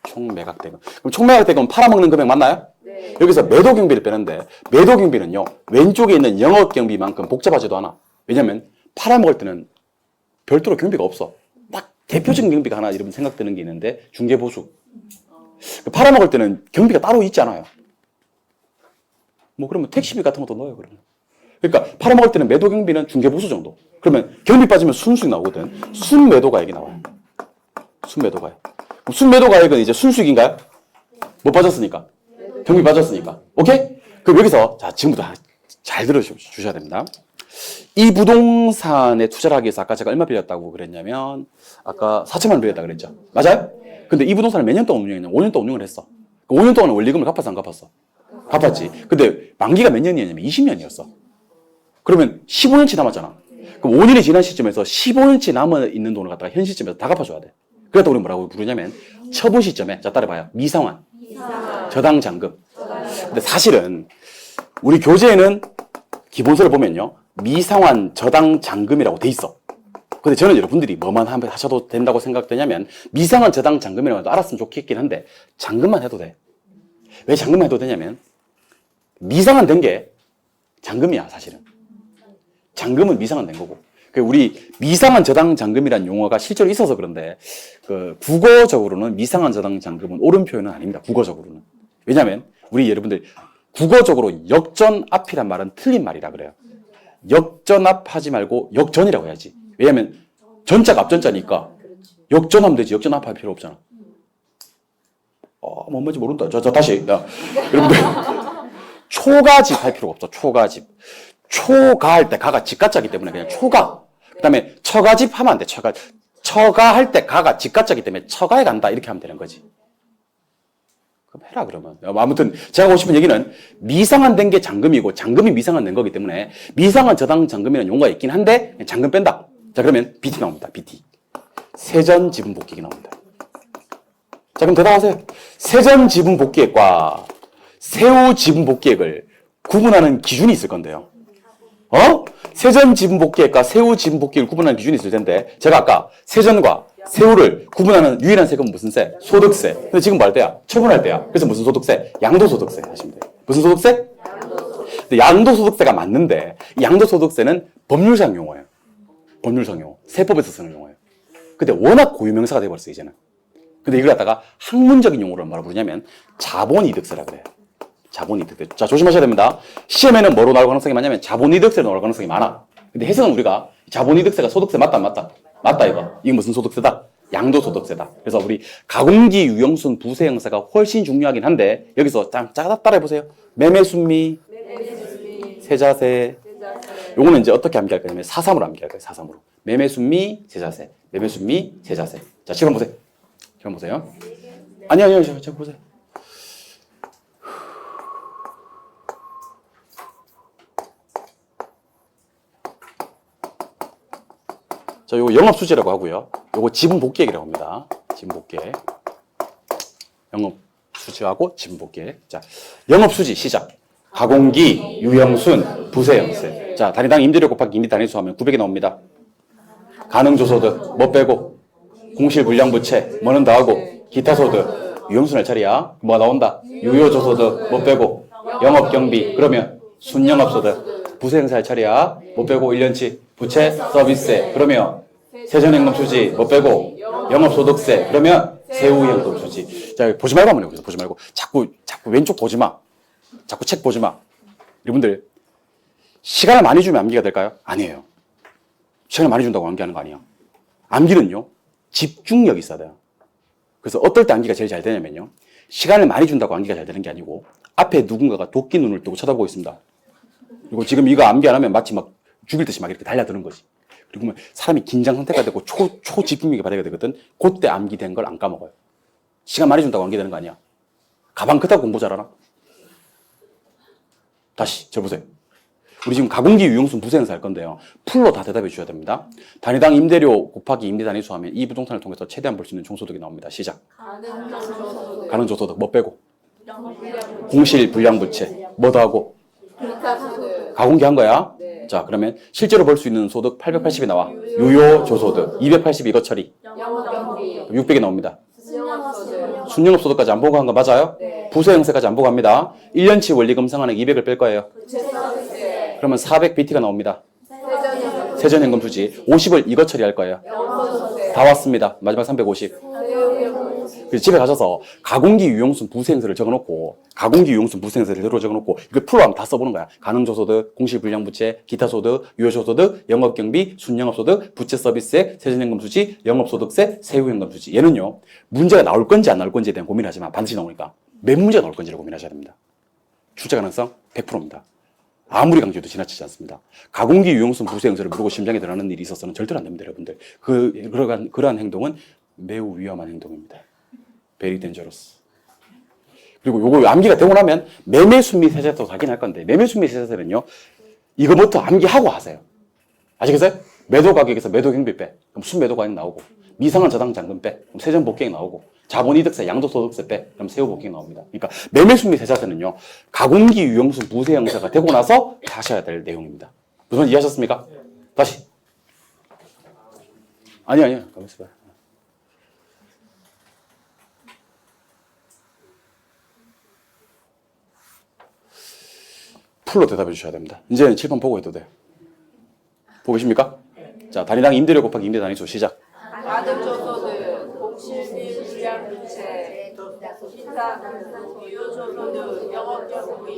그럼 총매각대금은 팔아먹는 금액 맞나요? 네. 여기서 매도경비를 빼는데 매도경비는요. 왼쪽에 있는 영업경비만큼 복잡하지도 않아. 왜냐면 팔아먹을 때는 별도로 경비가 없어. 딱 대표적인 경비가 하나 여러분 생각드는 게 있는데 중개보수. 팔아먹을 때는 경비가 따로 있지 않아요. 뭐 그러면 택시비 같은 것도 넣어요. 그러니까 팔아먹을 때는 매도경비는 중개보수 정도. 그러면 경비 빠지면 순수익 나오거든. 순매도가액이 나와요. 순매도가액. 순매도가액은 이제 순수익인가요? 못 빠졌으니까. 경비 빠졌으니까. 오케이? 그럼 여기서 자 지금부터 잘 들어주셔야 됩니다. 이 부동산에 투자를 하기 위해서 아까 제가 얼마 빌렸다고 그랬냐면 아까 4천만 원 빌렸다 그랬죠. 맞아요? 근데 이 부동산을 몇 년 동안 운영했냐? 5년 동안 운영을 했어. 5년 동안 원리금을 갚았어 안 갚았어? 갚았지. 근데 만기가 몇 년이었냐면 20년이었어. 그러면 15년치 남았잖아. 그럼 5년이 지난 시점에서 15년치 남아있는 돈을 갖다가 현 시점에서 다 갚아줘야 돼. 그래서 우리 뭐라고 부르냐면 처분 시점에 자 따라봐요. 미상환, 저당장금. 근데 사실은 우리 교재에는 기본서를 보면요. 미상환 저당장금이라고 돼 있어. 근데 저는 여러분들이 뭐만 하셔도 된다고 생각되냐면 미상환 저당장금이라고 해도 알았으면 좋겠긴 한데 잔금만 해도 돼. 왜 잔금만 해도 되냐면 미상환 된 게 잔금이야 사실은. 잔금은 미상환 된 거고. 우리 미상환 저당장금이라는 용어가 실제로 있어서 그런데 국어적으로는 미상환 저당장금은 옳은 표현은 아닙니다. 국어적으로는. 왜냐하면 우리 여러분들 국어적으로 역전압이란 말은 틀린 말이라 그래요. 역전압 하지 말고 역전이라고 해야지. 왜냐하면 전자가 앞전자니까 역전하면 되지. 역전압 할 필요 없잖아. 뭔지 모른다. 다시. 여러분들 초가집 할 필요가 없어. 초가집. 초가할 때 가가 집가짜기 때문에 그냥 초가. 그 다음에 처가집 하면 안 돼. 처가할 때 가가 집가짜기 때문에 처가에 간다. 이렇게 하면 되는 거지. 그럼 해라 그러면. 아무튼 제가 하고 싶은 얘기는 미상환 된 게 잔금이고 잔금이 미상환 된 거기 때문에 미상환 저당장금이라는 용어가 있긴 한데 잔금 뺀다. 자 그러면 BT 나옵니다. BT. 세전지분복기액이 나옵니다. 자 그럼 대답하세요. 세전지분복기액과 세후지분복기액을 구분하는 기준이 있을 건데요. 세전지분복기액과 세후지분복기액을 구분하는 기준이 있을 텐데 제가 아까 세전과 세후를 구분하는 유일한 세금은 무슨 세? 소득세. 근데 지금 뭐 할 때야? 처분할 때야. 그래서 무슨 소득세? 양도소득세 하시면 돼요. 무슨 소득세? 근데 양도소득세가 맞는데 이 양도소득세는 법률상 용어예요. 법률상 용어. 세법에서 쓰는 용어예요. 근데 워낙 고유명사가 돼버렸어 이제는. 근데 이걸 갖다가 학문적인 용어로 뭐라 부르냐면 자본이득세라 그래요. 자본이득세. 자 조심하셔야 됩니다. 시험에는 뭐로 나올 가능성이 많냐면 자본이득세로 나올 가능성이 많아. 근데 해석은 우리가 자본이득세가 소득세 맞다 안 맞다? 맞다 이거. 이게 무슨 소득세다? 양도소득세다. 그래서 우리 가공기 유형순 부세 형사가 훨씬 중요하긴 한데 여기서 따라해 보세요. 매매순미, 세자세. 요거는 이제 어떻게 암기할 거냐면 4.3으로 암기할 거예요. 4.3으로. 매매순미, 세자세. 매매순미, 세자세. 자, 시간 보세요. 시간 보세요. 아니요. 시간 보세요. 자, 요거 영업수지라고 하고요. 요거 지분복귀액이라고 합니다. 지분복귀액. 영업수지하고 지분복귀액. 자, 영업수지 시작. 가공기, 유형순, 부세형세. 자, 단위당 임대료 곱하기 임대 단위수 하면 900이 나옵니다. 가능조소득, 뭐 빼고? 공실불량부채, 뭐는 더하고? 기타소득, 유형순 할 차례야. 뭐 나온다? 유효조소득, 뭐 빼고? 영업경비, 그러면 순영업소득, 부세형세 할 차례야. 뭐 빼고? 1년치, 부채, 서비스세, 그러면 세전임금수지, 뭐 빼고? 영업소득세, 그러면 세후임금수지. 자, 보지 말고 한번 해보세요. 보지 말고. 자꾸 왼쪽 보지 마. 자꾸 책 보지 마. 여러분들, 시간을 많이 주면 암기가 될까요? 아니에요. 시간을 많이 준다고 암기하는 거 아니에요. 암기는요, 집중력이 있어야 돼요. 그래서 어떨 때 암기가 제일 잘 되냐면요, 시간을 많이 준다고 암기가 잘 되는 게 아니고, 앞에 누군가가 도끼 눈을 뜨고 쳐다보고 있습니다. 그리고 지금 이거 암기 안 하면 마치 막 죽일 듯이 막 이렇게 달려드는 거지. 그리고 사람이 긴장 상태가 되고 초집중력이 발휘가 되거든. 그때 암기된 걸 안 까먹어요. 시간 많이 준다고 암기되는 거 아니야. 가방 크다고 공부 잘하나? 다시 저 보세요. 우리 지금 가공기 유형순 부세형사 할 건데요. 풀로 다 대답해 주셔야 됩니다. 단위당 임대료 곱하기 임대 단위수 하면 이 부동산을 통해서 최대한 벌 수 있는 총소득이 나옵니다. 시작. 가능조소득 뭐 빼고? 공실불량부채 뭐 더하고? 가공기 한 거야. 네. 자, 그러면 실제로 벌 수 있는 소득 880이 나와. 유효조소득 280 이거 처리. 600이 나옵니다. 순영업소득까지 안 보고 한 거 맞아요? 네. 부세형세까지 안 보고 합니다. 1년치 원리금 상환액 200을 뺄 거예요. 그러면 400 BT가 나옵니다. 세전임금 수지 50을 이거 처리할 거예요. 다 왔습니다. 마지막 350. 그래서 집에 가셔서 가공기 유형순 부세형세를 적어놓고 가공기 유형순 부세형세를 적어놓고 이걸 풀로 한번 다 써보는 거야. 가능조소득, 공실불량부채, 기타소득, 유효조소득, 영업경비, 순영업소득, 부채서비스세, 세전임금수지, 영업소득세, 세후임금수지. 얘는요, 문제가 나올 건지 안 나올 건지에 대한 고민을 하지만 반드시 나오니까 몇 문제가 나올 건지를 고민하셔야 됩니다. 출제 가능성 100%입니다. 아무리 강조해도 지나치지 않습니다. 가공기 유형순 부세형세를 모르고 심장에 들어가는 일이 있어서는 절대로 안 됩니다, 여러분들. 그러한 행동은 매우 위험한 행동입니다. Very dangerous. 그리고 요거 암기가 되고 나면 매매순미 세자세도 확인할 건데, 매매순미 세자세는요, 이거부터 암기하고 하세요. 아시겠어요? 매도 가격에서 매도 경비 빼. 그럼 순매도 가격 나오고, 미상한 저당 잔금 빼. 그럼 세전 복귀액 나오고, 자본이득세, 양도소득세 빼. 그럼 세후 복귀액 나옵니다. 그러니까 매매순미 세자세는요, 가공기 유형순 부세형세가 되고 나서 하셔야 될 내용입니다. 무슨 이해하셨습니까? 다시. 아니요. 가만히 있어봐요. 풀로 대답해 주셔야 됩니다. 이제는 칠판 보고 해도 돼요. 보고 계십니까? 자, 단위당 임대료 곱하기 임대 단위수 시작. 가등조소득, 공실비불량부채, 기타 유효조소득, 영업경비,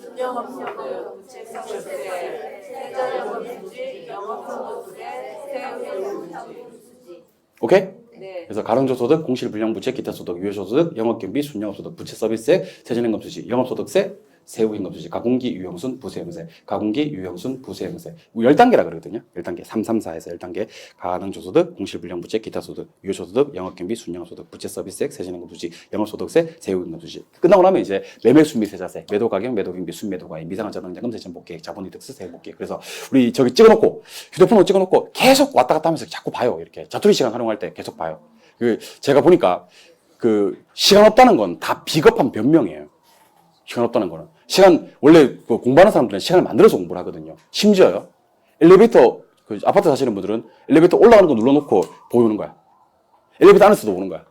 순영업소득, 부채서비스세, 세전임금수지, 영업소득세, 세후임금수지. 오케이? 네. 그래서 가능조소득, 공실불량부채, 기타소득, 유효조소득, 영업경비, 순영업소득, 부채서비스세, 세전임금수지, 영업소득세, 세후임금수지, 가공기 유형순 부세형세, 가공기 유형순 부세형세. 10단계라 그러거든요. 10단계. 3, 3, 4에서 10단계. 가능조소득, 공실불량부채, 기타소득, 유효소득, 영업경비, 순영업소득, 부채서비스액, 세전임금수지, 영업소득세, 세후임금수지. 끝나고 나면 이제 매매순미세자세, 매도가격, 매도경비, 순매도가액, 미상한 저당자금, 세전복귀액, 자본이득세, 세후복귀액. 그래서 우리 저기 찍어놓고, 휴대폰으로 찍어놓고 계속 왔다 갔다 하면서 자꾸 봐요. 이렇게 자투리 시간 활용할 때 계속 봐요. 제가 보니까 시간 없다는 건 다 비겁한 변명이에요. 시간 없다는 거는. 원래 공부하는 사람들은 시간을 만들어서 공부를 하거든요. 심지어요. 엘리베이터, 아파트 사시는 분들은 엘리베이터 올라가는 거 눌러놓고 보는 거야. 엘리베이터 안에서도 보는 거야.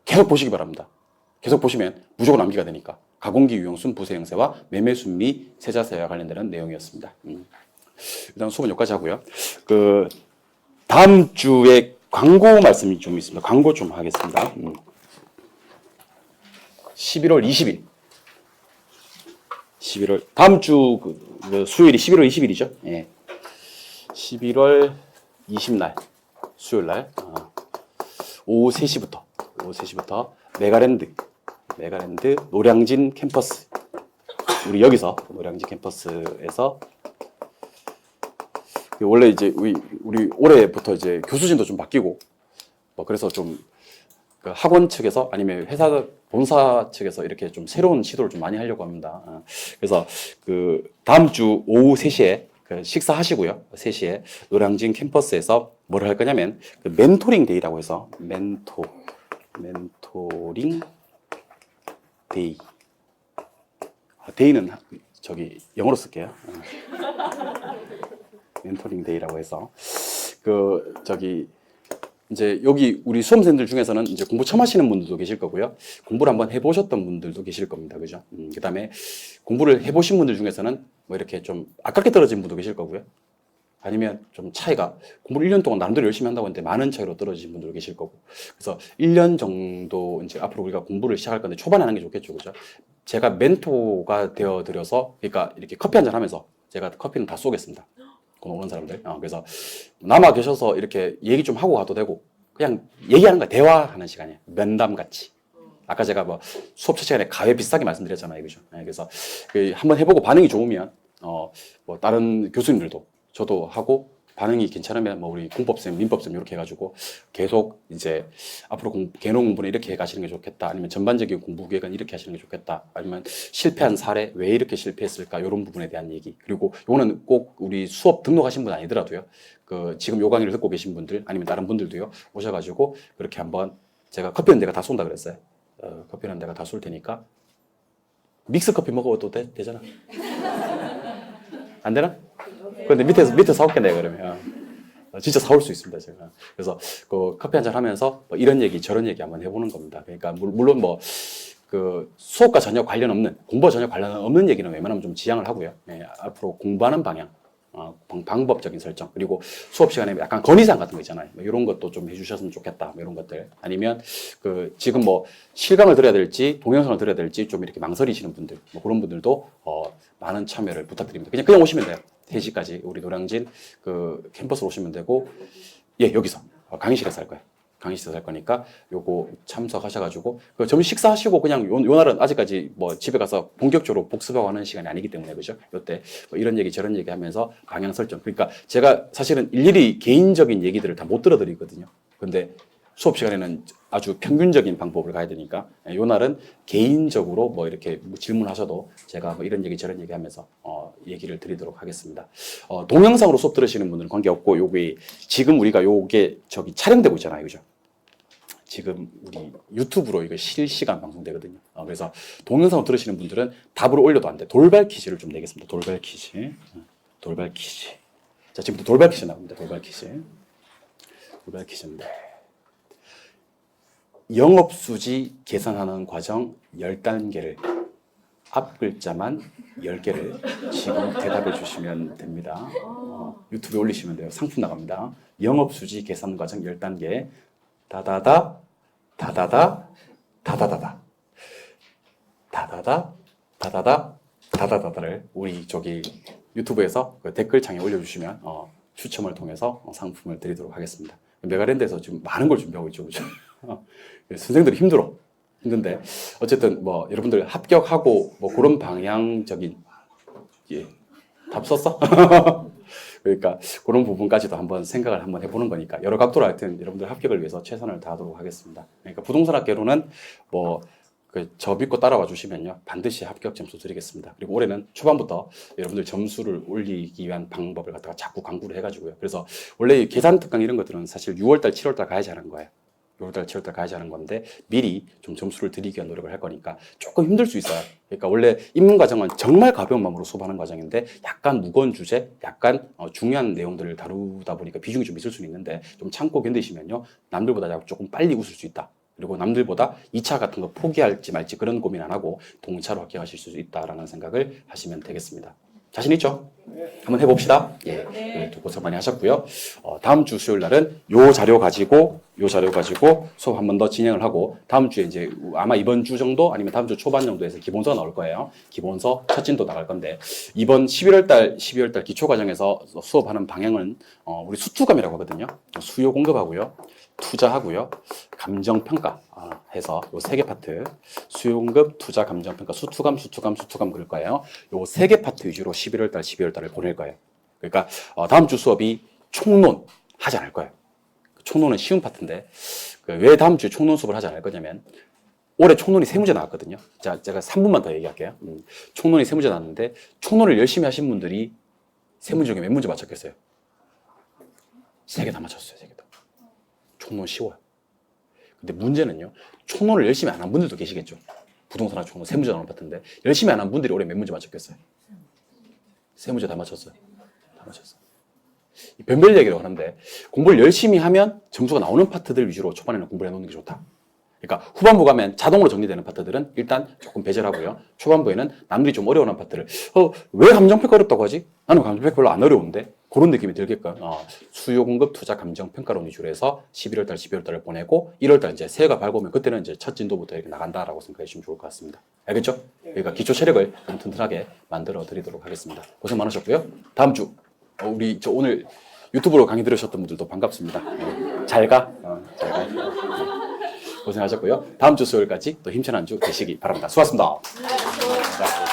계속 보시기 바랍니다. 계속 보시면 무조건 암기가 되니까. 가공기 유형순 부세형세와 매매순미 세자세와 관련되는 내용이었습니다. 일단 수업은 여기까지 하고요. 다음 주에 광고 말씀이 좀 있습니다. 광고 좀 하겠습니다. 11월 20일. 다음 주 수요일이 11월 20일이죠. 예. 11월 20날 수요일 날 오후 3시부터 메가랜드 노량진 캠퍼스, 우리 여기서 노량진 캠퍼스에서 원래 이제 우리 올해부터 이제 교수진도 좀 바뀌고 뭐 그래서 좀 그 학원 측에서 아니면 회사 본사 측에서 이렇게 좀 새로운 시도를 좀 많이 하려고 합니다. 그래서 그 다음 주 오후 3시에 그 식사하시고요. 3시에 노량진 캠퍼스에서 뭘 할 거냐면 그 멘토링 데이라고 해서 멘토링 데이. 데이는 저기 영어로 쓸게요. 멘토링 데이라고 해서 그 저기 이제 여기 우리 수험생들 중에서는 이제 공부 처음 하시는 분들도 계실 거고요. 공부를 한번 해보셨던 분들도 계실 겁니다. 그죠? 그다음에 공부를 해보신 분들 중에서는 뭐 이렇게 좀 아깝게 떨어진 분도 계실 거고요. 아니면 좀 차이가 공부를 1년 동안 나름대로 열심히 한다고 했는데 많은 차이로 떨어지신 분들도 계실 거고. 그래서 1년 정도 이제 앞으로 우리가 공부를 시작할 건데 초반에 하는 게 좋겠죠. 그죠? 제가 멘토가 되어 드려서 그러니까 이렇게 커피 한잔 하면서 제가 커피는 다 쏘겠습니다. 오는 사람들. 그래서 남아 계셔서 이렇게 얘기 좀 하고 가도 되고 그냥 얘기하는 거야. 대화하는 시간이에요. 면담 같이. 아까 제가 뭐 수업 첫 시간에 가회 비슷하게 말씀드렸잖아요. 그죠? 그래서 한번 해보고 반응이 좋으면 뭐 다른 교수님들도 저도 하고 반응이 괜찮으면 뭐 우리 공법쌤, 민법쌤 이렇게 해가지고 계속 이제 앞으로 개론 공부는 이렇게 가시는 게 좋겠다. 아니면 전반적인 공부 계획은 이렇게 하시는 게 좋겠다. 아니면 실패한 사례, 왜 이렇게 실패했을까? 이런 부분에 대한 얘기. 그리고 요거는 꼭 우리 수업 등록하신 분 아니더라도요. 그 지금 요 강의를 듣고 계신 분들 아니면 다른 분들도요. 오셔가지고 그렇게 한번 제가 커피는 내가 다 쏜다 그랬어요. 커피는 내가 다 쏠 테니까 믹스 커피 먹어도 되잖아. 안 되나? 근데 밑에 사올게 내가 그러면 진짜 사올 수 있습니다 제가. 그래서 그 커피 한잔 하면서 뭐 이런 얘기 저런 얘기 한번 해보는 겁니다. 그러니까 물론 뭐 그 수업과 전혀 관련 없는 공부와 전혀 관련 없는 얘기는 웬만하면 좀 지양을 하고요. 앞으로 공부하는 방향, 방법적인 설정, 그리고 수업 시간에 약간 건의사항 같은 거 있잖아요. 뭐 이런 것도 좀 해주셨으면 좋겠다. 뭐 이런 것들. 아니면 그 지금 뭐 실강을 들어야 될지 동영상을 들어야 될지 좀 이렇게 망설이시는 분들, 뭐 그런 분들도 많은 참여를 부탁드립니다. 그냥 오시면 돼요. 3시까지 우리 노량진 그 캠퍼스로 오시면 되고, 예, 여기서 강의실에서 할 거예요. 강의실에서 할 거니까 요거 참석하셔가지고 그 점심 식사하시고 그냥 요 날은 아직까지 뭐 집에 가서 본격적으로 복습하고 하는 시간이 아니기 때문에 그죠? 요때 뭐 이런 얘기 저런 얘기 하면서 방향 설정. 그러니까 제가 사실은 일일이 개인적인 얘기들을 다 못 들어드리거든요. 근데 수업 시간에는 아주 평균적인 방법을 가야 되니까 요 날은 개인적으로 뭐 이렇게 질문하셔도 제가 뭐 이런 얘기 저런 얘기 하면서 얘기를 드리도록 하겠습니다. 동영상으로 수업 들으시는 분들은 관계없고 요게 지금 우리가 요게 저기 촬영되고 있잖아요. 그죠? 지금 우리 유튜브로 이거 실시간 방송되거든요. 그래서 동영상으로 들으시는 분들은 답으로 올려도 안 돼. 돌발 퀴즈를 좀 내겠습니다. 돌발 퀴즈. 자, 지금부터 돌발 퀴즈 나옵니다. 돌발 퀴즈인데. 영업수지 계산하는 과정 10단계를 앞 글자만 10개를 지금 대답해 주시면 됩니다. 유튜브에 올리시면 돼요. 상품 나갑니다. 영업수지 계산 과정 10단계 다다다 다다다 다다다다 다다다 다다다 다다다다를 우리 저기 유튜브에서 그 댓글창에 올려주시면 추첨을 통해서 상품을 드리도록 하겠습니다. 메가랜드에서 지금 많은 걸 준비하고 있죠. 그죠? 선생님들이 힘든데 어쨌든 뭐 여러분들 합격하고 뭐 그런 방향적인 답 썼어? 그러니까 그런 부분까지도 한번 생각을 한번 해보는 거니까 여러 각도로 하여튼 여러분들 합격을 위해서 최선을 다하도록 하겠습니다. 그러니까 부동산학개론은 뭐 저 믿고 따라와 주시면요 반드시 합격 점수 드리겠습니다. 그리고 올해는 초반부터 여러분들 점수를 올리기 위한 방법을 갖다가 자꾸 강구를 해가지고요. 그래서 원래 계산 특강 이런 것들은 사실 6월달, 7월달 가야지 하는 거예요. 6월달, 7월달 가야지 하는 건데 미리 좀 점수를 드리기 위한 노력을 할 거니까 조금 힘들 수 있어요. 그러니까 원래 입문 과정은 정말 가벼운 마음으로 수업하는 과정인데 약간 무거운 주제, 약간 중요한 내용들을 다루다 보니까 비중이 좀 있을 수는 있는데 좀 참고 견디시면요 남들보다 조금 빨리 웃을 수 있다. 그리고 남들보다 2차 같은 거 포기할지 말지 그런 고민 안 하고 동차로 합격하실 수 있다라는 생각을 하시면 되겠습니다. 자신 있죠? 한번 해봅시다. 예, 고생 많이 하셨고요. 다음 주 수요일 날은 요 자료 가지고 요 자료 가지고 수업 한 번 더 진행을 하고 다음 주에 이제 아마 이번 주 정도 아니면 다음 주 초반 정도에서 기본서가 나올 거예요. 기본서 첫 진도 나갈 건데 이번 11월 달 기초 과정에서 수업하는 방향은 우리 수투감이라고 하거든요. 수요 공급하고요. 투자하고요. 감정 평가 해서 요 세 개 파트 수요 공급, 투자, 감정 평가, 수투감 그럴 거예요. 요 세 개 파트 위주로 11월 달을 보낼 거예요. 그러니까 다음 주 수업이 총론 하지 않을 거예요. 총론은 쉬운 파트인데 왜 다음 주에 총론 수업을 하지 않을 거냐면 올해 총론이 세 문제 나왔거든요. 자, 제가 3분만 더 얘기할게요. 총론이 세 문제 나왔는데 총론을 열심히 하신 분들이 세 문제 중에 몇 문제 맞췄겠어요? 3개 다 맞췄어요. 3개 다. 총론 쉬워요. 근데 문제는요. 총론을 열심히 안 한 분들도 계시겠죠. 부동산 총론 세 문제 나오는 파트인데 열심히 안 한 분들이 올해 몇 문제 맞췄겠어요? 3문제 다 맞췄어요. 다 맞췄어요. 변별 얘기라고 하는데 공부를 열심히 하면 점수가 나오는 파트들 위주로 초반에는 공부를 해놓는 게 좋다. 그러니까 후반부 가면 자동으로 정리되는 파트들은 일단 조금 배제하고요. 초반부에는 남들이 좀 어려워하는 파트를 왜 감정평가 어렵다고 하지? 나는 감정평가 별로 안 어려운데 그런 느낌이 들게끔 수요 공급 투자 감정평가론 위주로 해서 12월 달을 보내고 1월 달 이제 새해가 밝으면 그때는 이제 첫 진도부터 이렇게 나간다라고 생각해 주시면 좋을 것 같습니다. 알겠죠? 그러니까 기초 체력을 좀 튼튼하게 만들어 드리도록 하겠습니다. 고생 많으셨고요. 다음 주 우리 오늘 유튜브로 강의 들으셨던 분들도 반갑습니다. 잘 가. 잘 가. 고생하셨고요. 다음 주 수요일까지 또 힘찬 한 주 되시기 바랍니다. 수고하셨습니다. 자.